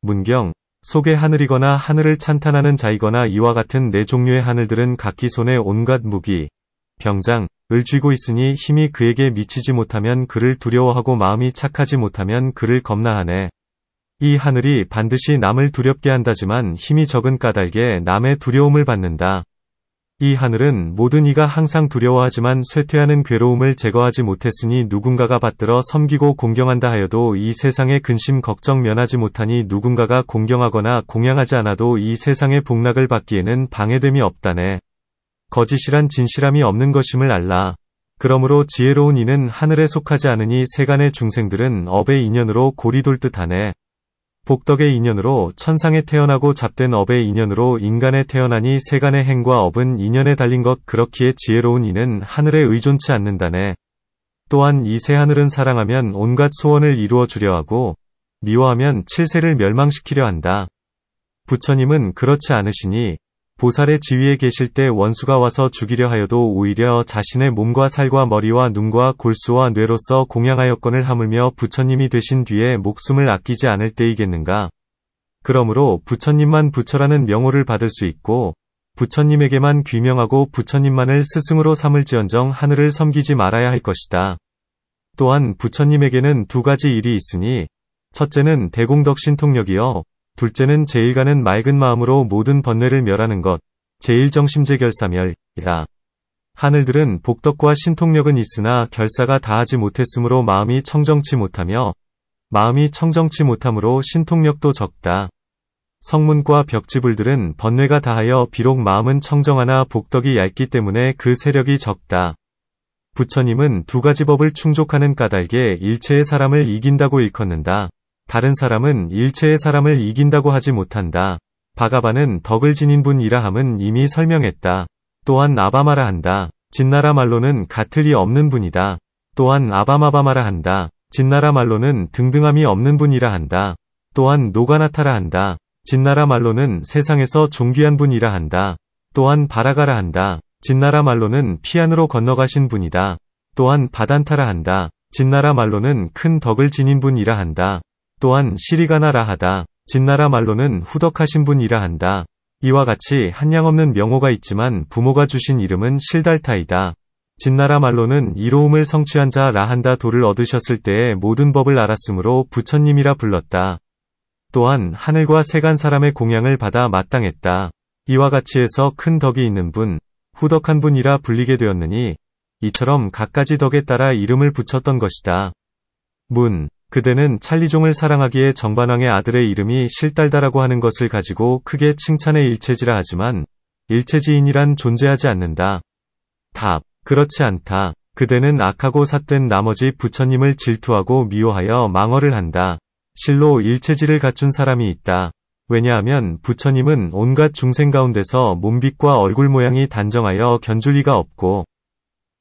문경, 속의 하늘이거나 하늘을 찬탄하는 자이거나 이와 같은 네 종류의 하늘들은 각기 손에 온갖 무기, 병장을 쥐고 있으니 힘이 그에게 미치지 못하면 그를 두려워하고 마음이 착하지 못하면 그를 겁나하네. 이 하늘이 반드시 남을 두렵게 한다지만 힘이 적은 까닭에 남의 두려움을 받는다. 이 하늘은 모든 이가 항상 두려워하지만 쇠퇴하는 괴로움을 제거하지 못했으니 누군가가 받들어 섬기고 공경한다 하여도 이 세상의 근심 걱정 면하지 못하니 누군가가 공경하거나 공양하지 않아도 이 세상의 복락을 받기에는 방해됨이 없다네. 거짓이란 진실함이 없는 것임을 알라. 그러므로 지혜로운 이는 하늘에 속하지 않으니 세간의 중생들은 업의 인연으로 고리 돌듯 하네. 복덕의 인연으로 천상에 태어나고 잡된 업의 인연으로 인간에 태어나니 세간의 행과 업은 인연에 달린 것 그렇기에 지혜로운 이는 하늘에 의존치 않는다네. 또한 이 새 하늘은 사랑하면 온갖 소원을 이루어 주려 하고 미워하면 칠세를 멸망시키려 한다. 부처님은 그렇지 않으시니 보살의 지위에 계실 때 원수가 와서 죽이려 하여도 오히려 자신의 몸과 살과 머리와 눈과 골수와 뇌로서 공양하여건을 하물며 부처님이 되신 뒤에 목숨을 아끼지 않을 때이겠는가. 그러므로 부처님만 부처라는 명호를 받을 수 있고 부처님에게만 귀명하고 부처님만을 스승으로 삼을지언정 하늘을 섬기지 말아야 할 것이다. 또한 부처님에게는 두 가지 일이 있으니 첫째는 대공덕신통력이요 둘째는 제일 가는 맑은 마음으로 모든 번뇌를 멸하는 것, 제일정심제결사멸이라. 하늘들은 복덕과 신통력은 있으나 결사가 다하지 못했으므로 마음이 청정치 못하며 마음이 청정치 못함으로 신통력도 적다. 성문과 벽지불들은 번뇌가 다하여 비록 마음은 청정하나 복덕이 얇기 때문에 그 세력이 적다. 부처님은 두 가지 법을 충족하는 까닭에 일체의 사람을 이긴다고 일컫는다. 다른 사람은 일체의 사람을 이긴다고 하지 못한다. 바가바는 덕을 지닌 분이라 함은 이미 설명했다. 또한 아바마라 한다. 진나라 말로는 같을이 없는 분이다. 또한 아바마바마라 한다. 진나라 말로는 등등함이 없는 분이라 한다. 또한 노가나타라 한다. 진나라 말로는 세상에서 존귀한 분이라 한다. 또한 바라가라 한다. 진나라 말로는 피안으로 건너가신 분이다. 또한 바단타라 한다. 진나라 말로는 큰 덕을 지닌 분이라 한다. 또한 시리가나라 하다. 진나라 말로는 후덕하신 분이라 한다. 이와 같이 한량없는 명호가 있지만 부모가 주신 이름은 실달타이다. 진나라 말로는 이로움을 성취한 자 라한다 도를 얻으셨을 때의 모든 법을 알았으므로 부처님이라 불렀다. 또한 하늘과 세간 사람의 공양을 받아 마땅했다. 이와 같이 해서 큰 덕이 있는 분, 후덕한 분이라 불리게 되었느니 이처럼 갖가지 덕에 따라 이름을 붙였던 것이다. 문, 그대는 찰리종을 사랑하기에 정반왕의 아들의 이름이 실달다라고 하는 것을 가지고 크게 칭찬해 일체지라 하지만 일체지인이란 존재하지 않는다. 답, 그렇지 않다. 그대는 악하고 삿된 나머지 부처님을 질투하고 미워하여 망언을 한다. 실로 일체지를 갖춘 사람이 있다. 왜냐하면 부처님은 온갖 중생 가운데서 몸빛과 얼굴 모양이 단정하여 견줄 리가 없고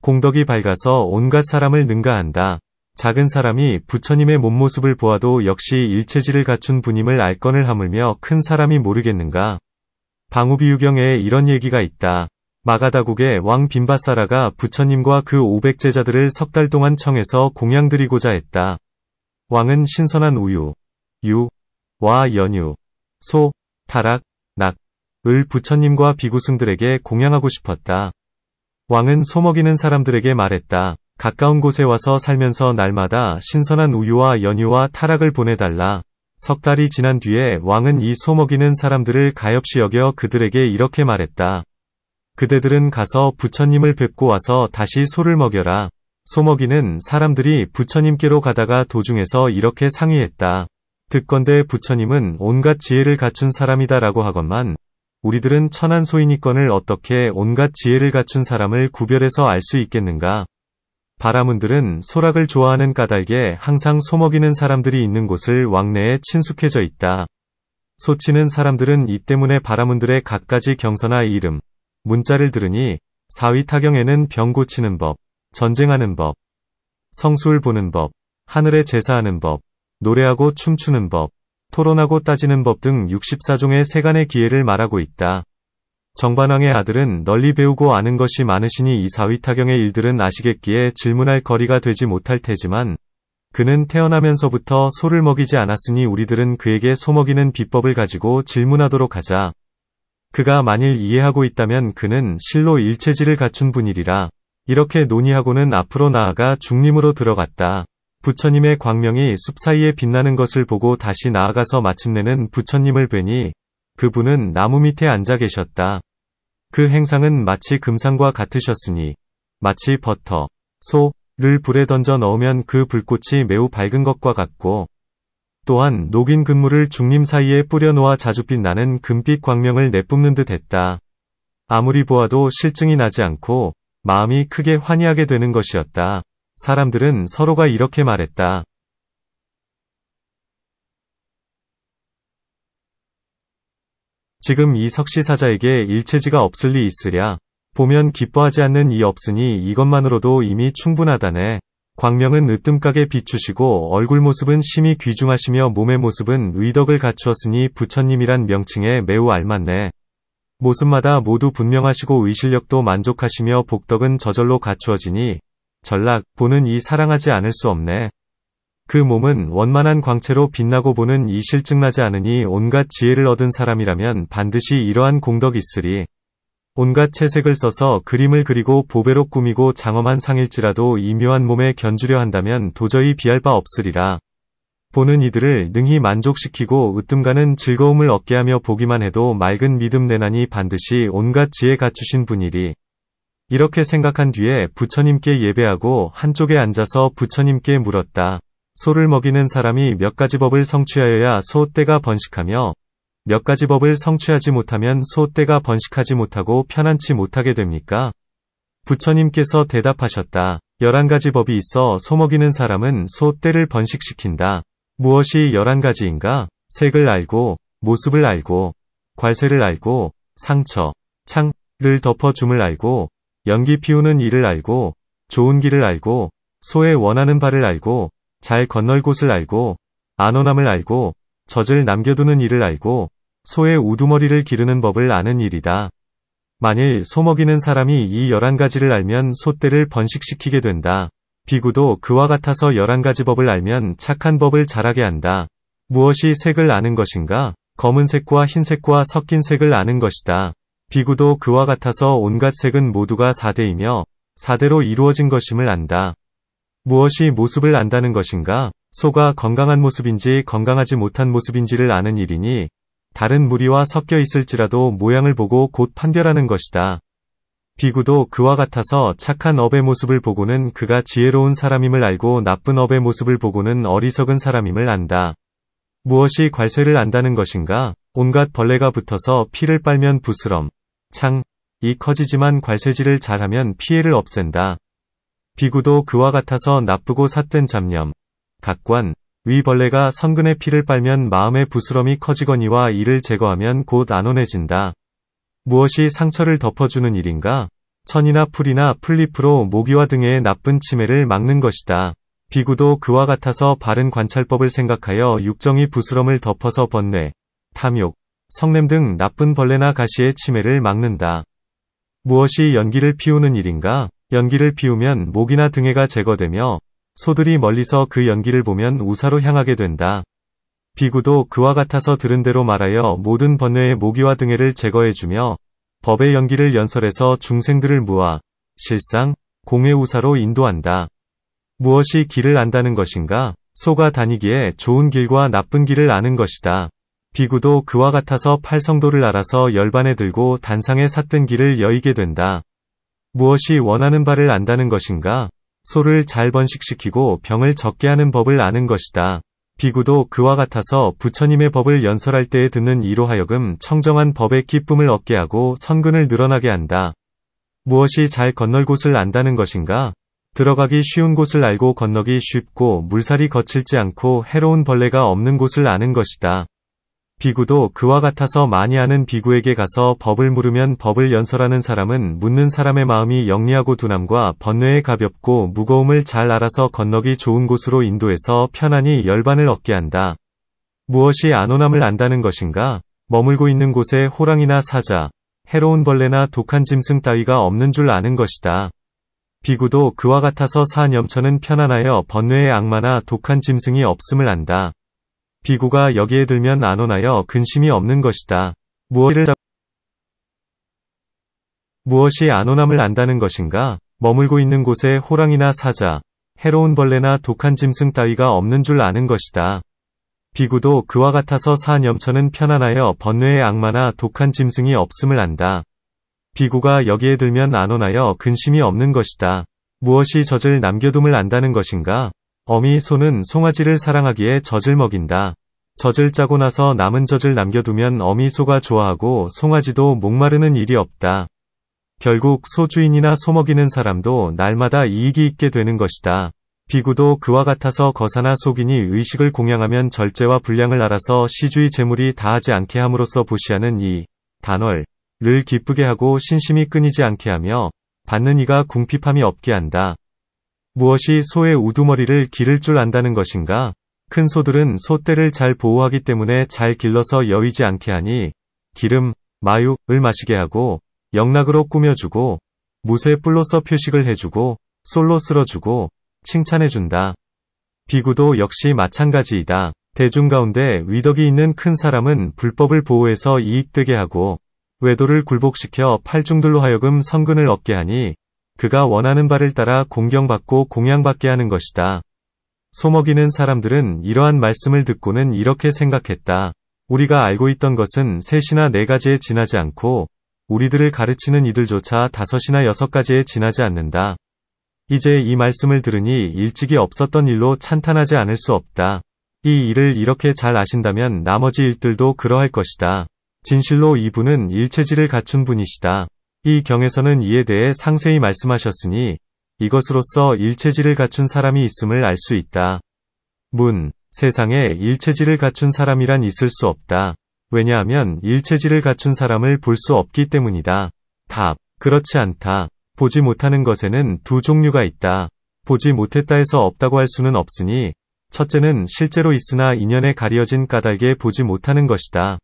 공덕이 밝아서 온갖 사람을 능가한다. 작은 사람이 부처님의 몸모습을 보아도 역시 일체지를 갖춘 분임을 알건을 하물며 큰 사람이 모르겠는가. 방우비유경에 이런 얘기가 있다. 마가다국의 왕 빈바사라가 부처님과 그 500제자들을 석 달 동안 청해서 공양드리고자 했다. 왕은 신선한 우유, 유, 와 연유, 소, 타락, 낙, 을 부처님과 비구승들에게 공양하고 싶었다. 왕은 소먹이는 사람들에게 말했다. 가까운 곳에 와서 살면서 날마다 신선한 우유와 연유와 타락을 보내달라. 석 달이 지난 뒤에 왕은 이 소먹이는 사람들을 가엾이 여겨 그들에게 이렇게 말했다. 그대들은 가서 부처님을 뵙고 와서 다시 소를 먹여라. 소먹이는 사람들이 부처님께로 가다가 도중에서 이렇게 상의했다. 듣건대 부처님은 온갖 지혜를 갖춘 사람이다라고 하건만 우리들은 천한 소이니건을 어떻게 온갖 지혜를 갖춘 사람을 구별해서 알 수 있겠는가. 바라문들은 소락을 좋아하는 까닭에 항상 소먹이는 사람들이 있는 곳을 왕래에 친숙해져 있다. 소치는 사람들은 이 때문에 바라문들의 갖가지 경서나 이름, 문자를 들으니 사위타경에는 병 고치는 법, 전쟁하는 법, 성수를 보는 법, 하늘에 제사하는 법, 노래하고 춤추는 법, 토론하고 따지는 법 등 64종의 세간의 기회를 말하고 있다. 정반왕의 아들은 널리 배우고 아는 것이 많으시니 이 사위타경의 일들은 아시겠기에 질문할 거리가 되지 못할 테지만 그는 태어나면서부터 소를 먹이지 않았으니 우리들은 그에게 소먹이는 비법을 가지고 질문하도록 하자. 그가 만일 이해하고 있다면 그는 실로 일체지를 갖춘 분이리라. 이렇게 논의하고는 앞으로 나아가 중림으로 들어갔다. 부처님의 광명이 숲 사이에 빛나는 것을 보고 다시 나아가서 마침내는 부처님을 뵈니 그분은 나무 밑에 앉아 계셨다. 그 행상은 마치 금상과 같으셨으니 마치 버터, 소를 불에 던져 넣으면 그 불꽃이 매우 밝은 것과 같고 또한 녹인 금물을 중림 사이에 뿌려 놓아 자줏빛 나는 금빛 광명을 내뿜는 듯 했다. 아무리 보아도 실증이 나지 않고 마음이 크게 환희하게 되는 것이었다. 사람들은 서로가 이렇게 말했다. 지금 이 석시사자에게 일체지가 없을 리 있으랴. 보면 기뻐하지 않는 이 없으니 이것만으로도 이미 충분하다네. 광명은 으뜸가게 비추시고 얼굴 모습은 심히 귀중하시며 몸의 모습은 의덕을 갖추었으니 부처님이란 명칭에 매우 알맞네. 모습마다 모두 분명하시고 의실력도 만족하시며 복덕은 저절로 갖추어지니 전락, 보는 이 사랑하지 않을 수 없네. 그 몸은 원만한 광채로 빛나고 보는 이 실증나지 않으니 온갖 지혜를 얻은 사람이라면 반드시 이러한 공덕이 있으리. 온갖 채색을 써서 그림을 그리고 보배로 꾸미고 장엄한 상일지라도 이 묘한 몸에 견주려 한다면 도저히 비할 바 없으리라. 보는 이들을 능히 만족시키고 으뜸가는 즐거움을 얻게 하며 보기만 해도 맑은 믿음 내나니 반드시 온갖 지혜 갖추신 분이리. 이렇게 생각한 뒤에 부처님께 예배하고 한쪽에 앉아서 부처님께 물었다. 소를 먹이는 사람이 몇 가지 법을 성취하여야 소 떼가 번식하며 몇 가지 법을 성취하지 못하면 소 떼가 번식하지 못하고 편안치 못하게 됩니까? 부처님께서 대답하셨다. 11가지 법이 있어 소 먹이는 사람은 소 떼를 번식시킨다. 무엇이 11가지인가? 색을 알고, 모습을 알고, 괄세를 알고, 상처, 창을 덮어줌을 알고, 연기 피우는 일을 알고, 좋은 길을 알고, 소의 원하는 바를 알고, 잘 건널 곳을 알고, 안온함을 알고, 젖을 남겨두는 일을 알고, 소의 우두머리를 기르는 법을 아는 일이다. 만일 소 먹이는 사람이 이 11가지를 알면 소떼를 번식시키게 된다. 비구도 그와 같아서 11가지 법을 알면 착한 법을 잘하게 한다. 무엇이 색을 아는 것인가? 검은색과 흰색과 섞인 색을 아는 것이다. 비구도 그와 같아서 온갖 색은 모두가 4대이며 4대로 이루어진 것임을 안다. 무엇이 모습을 안다는 것인가? 소가 건강한 모습인지 건강하지 못한 모습인지를 아는 일이니 다른 무리와 섞여 있을지라도 모양을 보고 곧 판별하는 것이다. 비구도 그와 같아서 착한 업의 모습을 보고는 그가 지혜로운 사람임을 알고 나쁜 업의 모습을 보고는 어리석은 사람임을 안다. 무엇이 괄쇠를 안다는 것인가? 온갖 벌레가 붙어서 피를 빨면 부스럼, 창이 커지지만 괄쇠질을 잘하면 피해를 없앤다. 비구도 그와 같아서 나쁘고 삿된 잡념, 각관, 위 벌레가 성근의 피를 빨면 마음의 부스럼이 커지거니와 이를 제거하면 곧 안온해진다. 무엇이 상처를 덮어주는 일인가? 천이나 풀이나 풀잎으로 모기와 등의 나쁜 치매를 막는 것이다. 비구도 그와 같아서 바른 관찰법을 생각하여 육정이 부스럼을 덮어서 번뇌, 탐욕, 성냄 등 나쁜 벌레나 가시의 치매를 막는다. 무엇이 연기를 피우는 일인가? 연기를 피우면 모기나 등해가 제거되며 소들이 멀리서 그 연기를 보면 우사로 향하게 된다. 비구도 그와 같아서 들은 대로 말하여 모든 번뇌의 모기와 등해를 제거해주며 법의 연기를 연설해서 중생들을 무아, 실상, 공의 우사로 인도한다. 무엇이 길을 안다는 것인가? 소가 다니기에 좋은 길과 나쁜 길을 아는 것이다. 비구도 그와 같아서 팔성도를 알아서 열반에 들고 단상에 삿된 길을 여의게 된다. 무엇이 원하는 바를 안다는 것인가? 소를 잘 번식시키고 병을 적게 하는 법을 아는 것이다. 비구도 그와 같아서 부처님의 법을 연설할 때에 듣는 이로 하여금 청정한 법의 기쁨을 얻게 하고 선근을 늘어나게 한다. 무엇이 잘 건널 곳을 안다는 것인가? 들어가기 쉬운 곳을 알고 건너기 쉽고 물살이 거칠지 않고 해로운 벌레가 없는 곳을 아는 것이다. 비구도 그와 같아서 많이 아는 비구에게 가서 법을 물으면 법을 연설하는 사람은 묻는 사람의 마음이 영리하고 둔함과 번뇌에 가볍고 무거움을 잘 알아서 건너기 좋은 곳으로 인도해서 편안히 열반을 얻게 한다. 무엇이 안온함을 안다는 것인가? 머물고 있는 곳에 호랑이나 사자, 해로운 벌레나 독한 짐승 따위가 없는 줄 아는 것이다. 비구도 그와 같아서 사념처는 편안하여 번뇌의 악마나 독한 짐승이 없음을 안다. 비구가 여기에 들면 안온하여 근심이 없는 것이다. 무엇이 안온함을 안다는 것인가? 머물고 있는 곳에 호랑이나 사자, 해로운 벌레나 독한 짐승 따위가 없는 줄 아는 것이다. 비구도 그와 같아서 사념처는 편안하여 번뇌의 악마나 독한 짐승이 없음을 안다. 비구가 여기에 들면 안온하여 근심이 없는 것이다. 무엇이 젖을 남겨둠을 안다는 것인가? 어미 소는 송아지를 사랑하기에 젖을 먹인다. 젖을 짜고 나서 남은 젖을 남겨두면 어미 소가 좋아하고 송아지도 목마르는 일이 없다. 결국 소 주인이나 소 먹이는 사람도 날마다 이익이 있게 되는 것이다. 비구도 그와 같아서 거사나 속인이 의식을 공양하면 절제와 분량을 알아서 시주의 재물이 다하지 않게 함으로써 보시하는 이 단월을 기쁘게 하고 신심이 끊이지 않게 하며 받는 이가 궁핍함이 없게 한다. 무엇이 소의 우두머리를 기를 줄 안다는 것인가? 큰 소들은 소떼를 잘 보호하기 때문에 잘 길러서 여위지 않게 하니 기름, 마유를 마시게 하고 영락으로 꾸며주고 무쇠 뿔로써 표식을 해주고 솔로 쓸어주고 칭찬해준다. 비구도 역시 마찬가지이다. 대중 가운데 위덕이 있는 큰 사람은 불법을 보호해서 이익되게 하고 외도를 굴복시켜 팔중들로 하여금 성근을 얻게 하니 그가 원하는 바를 따라 공경받고 공양받게 하는 것이다. 소먹이는 사람들은 이러한 말씀을 듣고는 이렇게 생각했다. 우리가 알고 있던 것은 셋이나 네 가지에 지나지 않고 우리들을 가르치는 이들조차 다섯이나 여섯 가지에 지나지 않는다. 이제 이 말씀을 들으니 일찍이 없었던 일로 찬탄하지 않을 수 없다. 이 일을 이렇게 잘 아신다면 나머지 일들도 그러할 것이다. 진실로 이분은 일체지를 갖춘 분이시다. 이 경에서는 이에 대해 상세히 말씀하셨으니 이것으로써 일체지를 갖춘 사람이 있음을 알 수 있다. 세상에 일체지를 갖춘 사람이란 있을 수 없다. 왜냐하면 일체지를 갖춘 사람을 볼 수 없기 때문이다. 답. 그렇지 않다. 보지 못하는 것에는 두 종류가 있다. 보지 못했다 해서 없다고 할 수는 없으니 첫째는 실제로 있으나 인연에 가려진 까닭에 보지 못하는 것이다.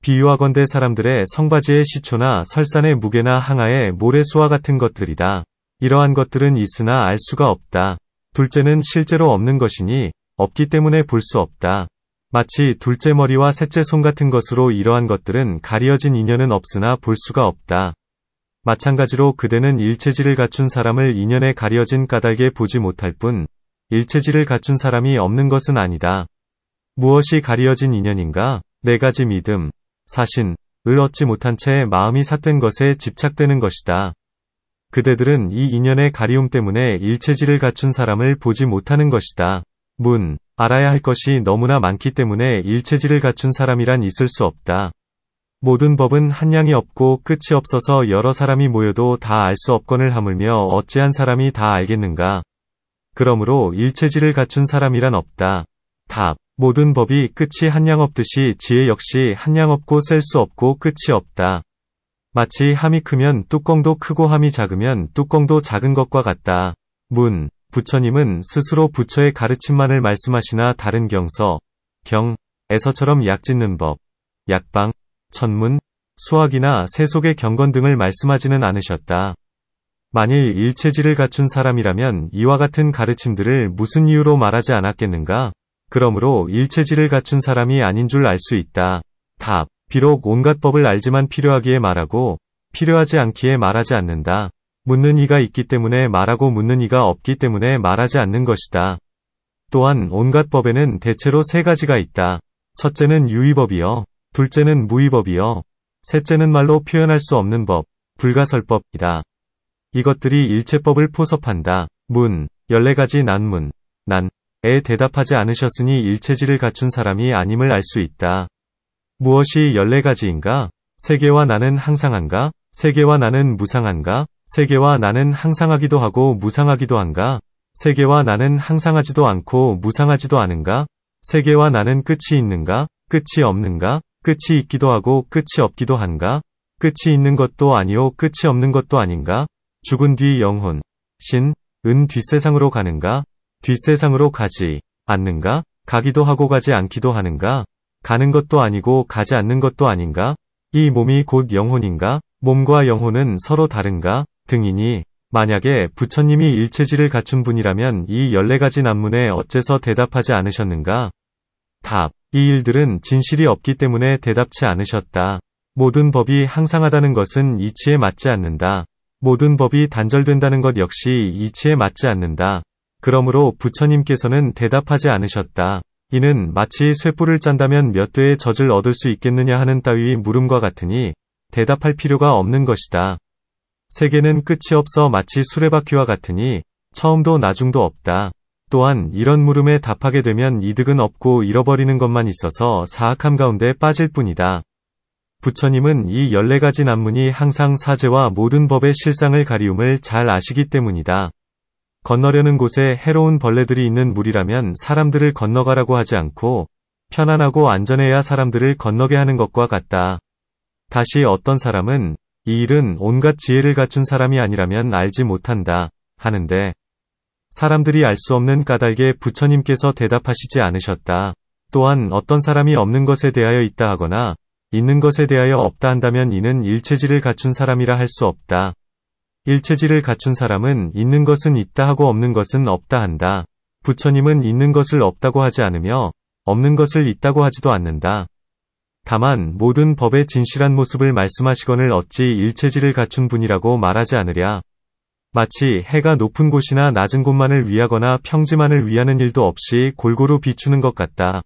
비유하건대 사람들의 성바지의 시초나 설산의 무게나 항아의 모래수와 같은 것들이다. 이러한 것들은 있으나 알 수가 없다. 둘째는 실제로 없는 것이니 없기 때문에 볼 수 없다. 마치 둘째 머리와 셋째 손 같은 것으로 이러한 것들은 가리어진 인연은 없으나 볼 수가 없다. 마찬가지로 그대는 일체지를 갖춘 사람을 인연에 가려진 까닭에 보지 못할 뿐, 일체지를 갖춘 사람이 없는 것은 아니다. 무엇이 가리어진 인연인가? 네 가지 믿음, 사신, 을 얻지 못한 채 마음이 삿된 것에 집착되는 것이다. 그대들은 이 인연의 가리움 때문에 일체지를 갖춘 사람을 보지 못하는 것이다. 알아야 할 것이 너무나 많기 때문에 일체지를 갖춘 사람이란 있을 수 없다. 모든 법은 한량이 없고 끝이 없어서 여러 사람이 모여도 다 알 수 없거늘 하물며 어찌한 사람이 다 알겠는가? 그러므로 일체지를 갖춘 사람이란 없다. 답. 모든 법이 끝이 한량 없듯이 지혜 역시 한량 없고 셀 수 없고 끝이 없다. 마치 함이 크면 뚜껑도 크고 함이 작으면 뚜껑도 작은 것과 같다. 부처님은 스스로 부처의 가르침만을 말씀하시나 다른 경서, 에서처럼 약짓는 법, 약방, 천문, 수학이나 세속의 경건 등을 말씀하지는 않으셨다. 만일 일체지를 갖춘 사람이라면 이와 같은 가르침들을 무슨 이유로 말하지 않았겠는가? 그러므로 일체지를 갖춘 사람이 아닌 줄 알 수 있다. 답. 비록 온갖 법을 알지만 필요하기에 말하고 필요하지 않기에 말하지 않는다. 묻는 이가 있기 때문에 말하고 묻는 이가 없기 때문에 말하지 않는 것이다. 또한 온갖 법에는 대체로 세 가지가 있다. 첫째는 유의법이요. 둘째는 무의법이요. 셋째는 말로 표현할 수 없는 법, 불가설법이다. 이것들이 일체법을 포섭한다. 14가지 난문, 난에 대답하지 않으셨으니 일체지를 갖춘 사람이 아님을 알 수 있다. 무엇이 14가지인가? 세계와 나는 항상한가? 세계와 나는 무상한가? 세계와 나는 항상하기도 하고 무상하기도 한가? 세계와 나는 항상하지도 않고 무상하지도 않은가? 세계와 나는 끝이 있는가? 끝이 없는가? 끝이 있기도 하고 끝이 없기도 한가? 끝이 있는 것도 아니요 끝이 없는 것도 아닌가? 죽은 뒤 영혼, 신, 은 뒷세상으로 가는가? 뒷세상으로 가지 않는가? 가기도 하고 가지 않기도 하는가? 가는 것도 아니고 가지 않는 것도 아닌가? 이 몸이 곧 영혼인가? 몸과 영혼은 서로 다른가? 등이니 만약에 부처님이 일체지를 갖춘 분이라면 이 14가지 난문에 어째서 대답하지 않으셨는가? 답. 이 일들은 진실이 없기 때문에 대답치 않으셨다. 모든 법이 항상하다는 것은 이치에 맞지 않는다. 모든 법이 단절된다는 것 역시 이치에 맞지 않는다. 그러므로 부처님께서는 대답하지 않으셨다. 이는 마치 쇠뿔을 짠다면 몇 대의 젖을 얻을 수 있겠느냐 하는 따위의 물음과 같으니 대답할 필요가 없는 것이다. 세계는 끝이 없어 마치 수레바퀴와 같으니 처음도 나중도 없다. 또한 이런 물음에 답하게 되면 이득은 없고 잃어버리는 것만 있어서 사악함 가운데 빠질 뿐이다. 부처님은 이 14가지 난문이 항상 사제와 모든 법의 실상을 가리움을 잘 아시기 때문이다. 건너려는 곳에 해로운 벌레들이 있는 물이라면 사람들을 건너가라고 하지 않고 편안하고 안전해야 사람들을 건너게 하는 것과 같다. 다시 어떤 사람은 이 일은 온갖 지혜를 갖춘 사람이 아니라면 알지 못한다 하는데 사람들이 알 수 없는 까닭에 부처님께서 대답하시지 않으셨다. 또한 어떤 사람이 없는 것에 대하여 있다 하거나 있는 것에 대하여 없다 한다면 이는 일체지를 갖춘 사람이라 할 수 없다. 일체지를 갖춘 사람은 있는 것은 있다 하고 없는 것은 없다 한다. 부처님은 있는 것을 없다고 하지 않으며 없는 것을 있다고 하지도 않는다. 다만 모든 법의 진실한 모습을 말씀하시거늘 어찌 일체지를 갖춘 분이라고 말하지 않으랴. 마치 해가 높은 곳이나 낮은 곳만을 위하거나 평지만을 위하는 일도 없이 골고루 비추는 것 같다.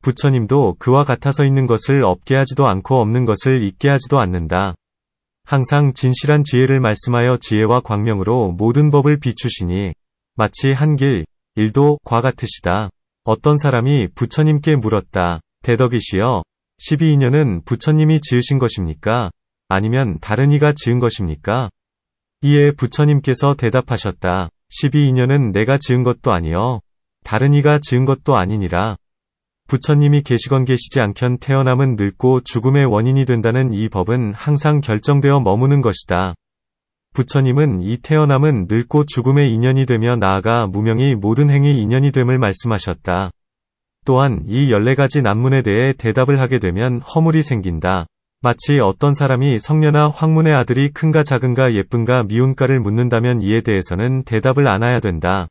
부처님도 그와 같아서 있는 것을 없게 하지도 않고 없는 것을 있게 하지도 않는다. 항상 진실한 지혜를 말씀하여 지혜와 광명으로 모든 법을 비추시니 마치 한길, 일도과 같으시다. 어떤 사람이 부처님께 물었다. 대덕이시여, 12인연은 부처님이 지으신 것입니까? 아니면 다른 이가 지은 것입니까? 이에 부처님께서 대답하셨다. 12인연은 내가 지은 것도 아니여 다른 이가 지은 것도 아니니라. 부처님이 계시건 계시지 않건 태어남은 늙고 죽음의 원인이 된다는 이 법은 항상 결정되어 머무는 것이다. 부처님은 이 태어남은 늙고 죽음의 인연이 되며 나아가 무명이 모든 행위 인연이 됨을 말씀하셨다. 또한 이 14가지 난문에 대해 대답을 하게 되면 허물이 생긴다. 마치 어떤 사람이 성녀나 황문의 아들이 큰가 작은가 예쁜가 미운가를 묻는다면 이에 대해서는 대답을 안 해야 된다.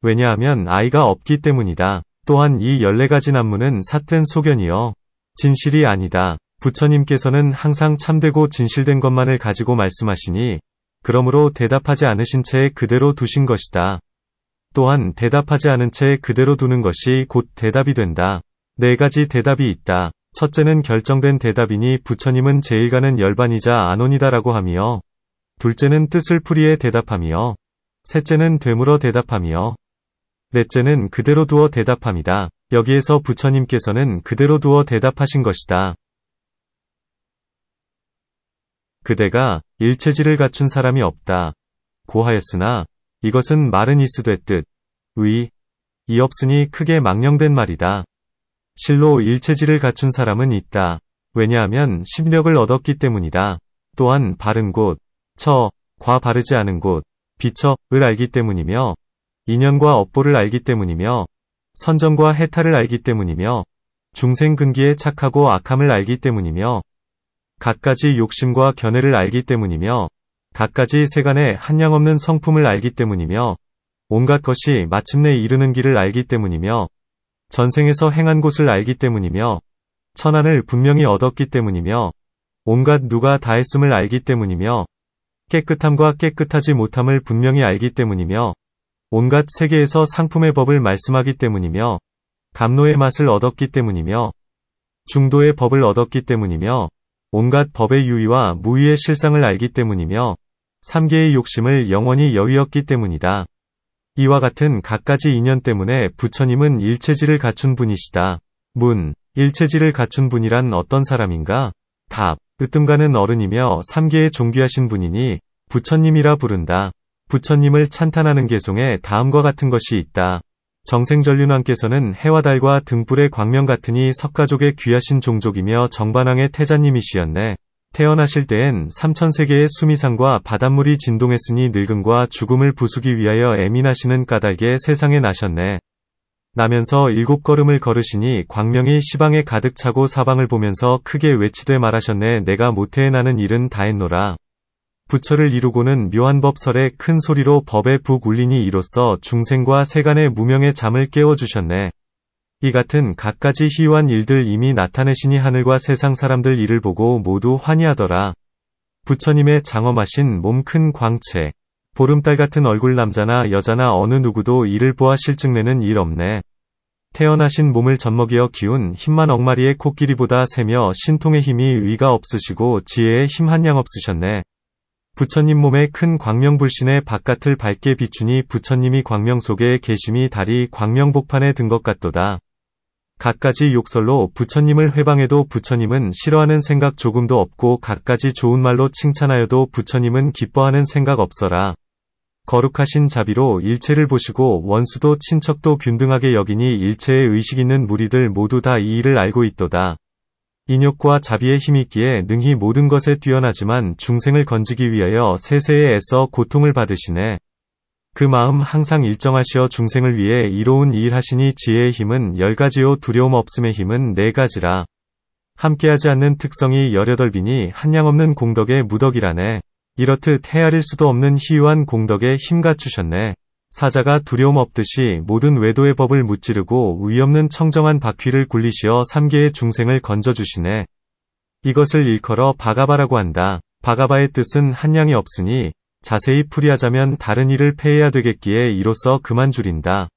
왜냐하면 아이가 없기 때문이다. 또한 이 14가지 난무는 삿된 소견이여 진실이 아니다. 부처님께서는 항상 참되고 진실된 것만을 가지고 말씀하시니 그러므로 대답하지 않으신 채 그대로 두신 것이다. 또한 대답하지 않은 채 그대로 두는 것이 곧 대답이 된다. 4가지 대답이 있다. 첫째는 결정된 대답이니 부처님은 제1가는 열반이자 안온이다라고 하며, 둘째는 뜻을 풀이해 대답하며, 셋째는 되물어 대답하며, 넷째는 그대로 두어 대답함이다. 여기에서 부처님께서는 그대로 두어 대답하신 것이다. 그대가 일체지를 갖춘 사람이 없다. 고하였으나 이것은 말은 있으되 뜻, 의, 이 없으니 크게 망령된 말이다. 실로 일체지를 갖춘 사람은 있다. 왜냐하면 심력을 얻었기 때문이다. 또한 바른 곳, 과 바르지 않은 곳, 비처을 알기 때문이며, 인연과 업보를 알기 때문이며, 선정과 해탈을 알기 때문이며, 중생 근기에 착하고 악함을 알기 때문이며, 갖가지 욕심과 견해를 알기 때문이며, 갖가지 세간에 한량없는 성품을 알기 때문이며, 온갖 것이 마침내 이르는 길을 알기 때문이며, 전생에서 행한 곳을 알기 때문이며, 천안을 분명히 얻었기 때문이며, 온갖 누가 다했음을 알기 때문이며, 깨끗함과 깨끗하지 못함을 분명히 알기 때문이며, 온갖 세계에서 상품의 법을 말씀하기 때문이며, 감노의 맛을 얻었기 때문이며, 중도의 법을 얻었기 때문이며, 온갖 법의 유의와 무의의 실상을 알기 때문이며, 3개의 욕심을 영원히 여위었기 때문이다. 이와 같은 갖가지 인연 때문에 부처님은 일체지를 갖춘 분이시다. 문, 일체지를 갖춘 분이란 어떤 사람인가? 답, 으뜸가는 어른이며 3계에 존귀하신 분이니 부처님이라 부른다. 부처님을 찬탄하는 개송에 다음과 같은 것이 있다. 정생전륜왕께서는 해와 달과 등불의 광명 같으니 석가족의 귀하신 종족이며 정반왕의 태자님이시였네. 태어나실 때엔 3000세계의 수미상과 바닷물이 진동했으니 늙음과 죽음을 부수기 위하여 애민하시는 까닭에 세상에 나셨네. 나면서 7걸음을 걸으시니 광명이 시방에 가득 차고 사방을 보면서 크게 외치되 말하셨네. 내가 모태에 나는 일은 다했노라. 부처를 이루고는 묘한 법설에 큰 소리로 법의 북 울리니 이로써 중생과 세간의 무명의 잠을 깨워주셨네. 이 같은 갖가지 희유한 일들 이미 나타내시니 하늘과 세상 사람들 이를 보고 모두 환희하더라. 부처님의 장엄하신 몸 큰 광채, 보름달 같은 얼굴 남자나 여자나 어느 누구도 이를 보아 실증내는 일 없네. 태어나신 몸을 젖먹이어 키운 힘만 억마리의 코끼리보다 세며 신통의 힘이 의가 없으시고 지혜의 힘 한량 없으셨네. 부처님 몸에 큰 광명불신의 바깥을 밝게 비추니 부처님이 광명 속에 계심이 달이 광명복판에 든 것 같도다. 갖가지 욕설로 부처님을 회방해도 부처님은 싫어하는 생각 조금도 없고 갖가지 좋은 말로 칭찬하여도 부처님은 기뻐하는 생각 없어라. 거룩하신 자비로 일체를 보시고 원수도 친척도 균등하게 여기니 일체에 의식 있는 무리들 모두 다 이 일을 알고 있도다. 인욕과 자비의 힘이 있기에 능히 모든 것에 뛰어나지만 중생을 건지기 위하여 세세에 애써 고통을 받으시네. 그 마음 항상 일정하시어 중생을 위해 이로운 일 하시니 지혜의 힘은 10가지요 두려움 없음의 힘은 4가지라. 함께하지 않는 특성이 18비니 한량없는 공덕의 무덕이라네. 이렇듯 헤아릴 수도 없는 희유한 공덕에 힘 갖추셨네. 사자가 두려움 없듯이 모든 외도의 법을 무찌르고 위없는 청정한 바퀴를 굴리시어 3계의 중생을 건져주시네. 이것을 일컬어 바가바라고 한다. 바가바의 뜻은 한량이 없으니 자세히 풀이하자면 다른 일을 폐해야 되겠기에 이로써 그만 줄인다.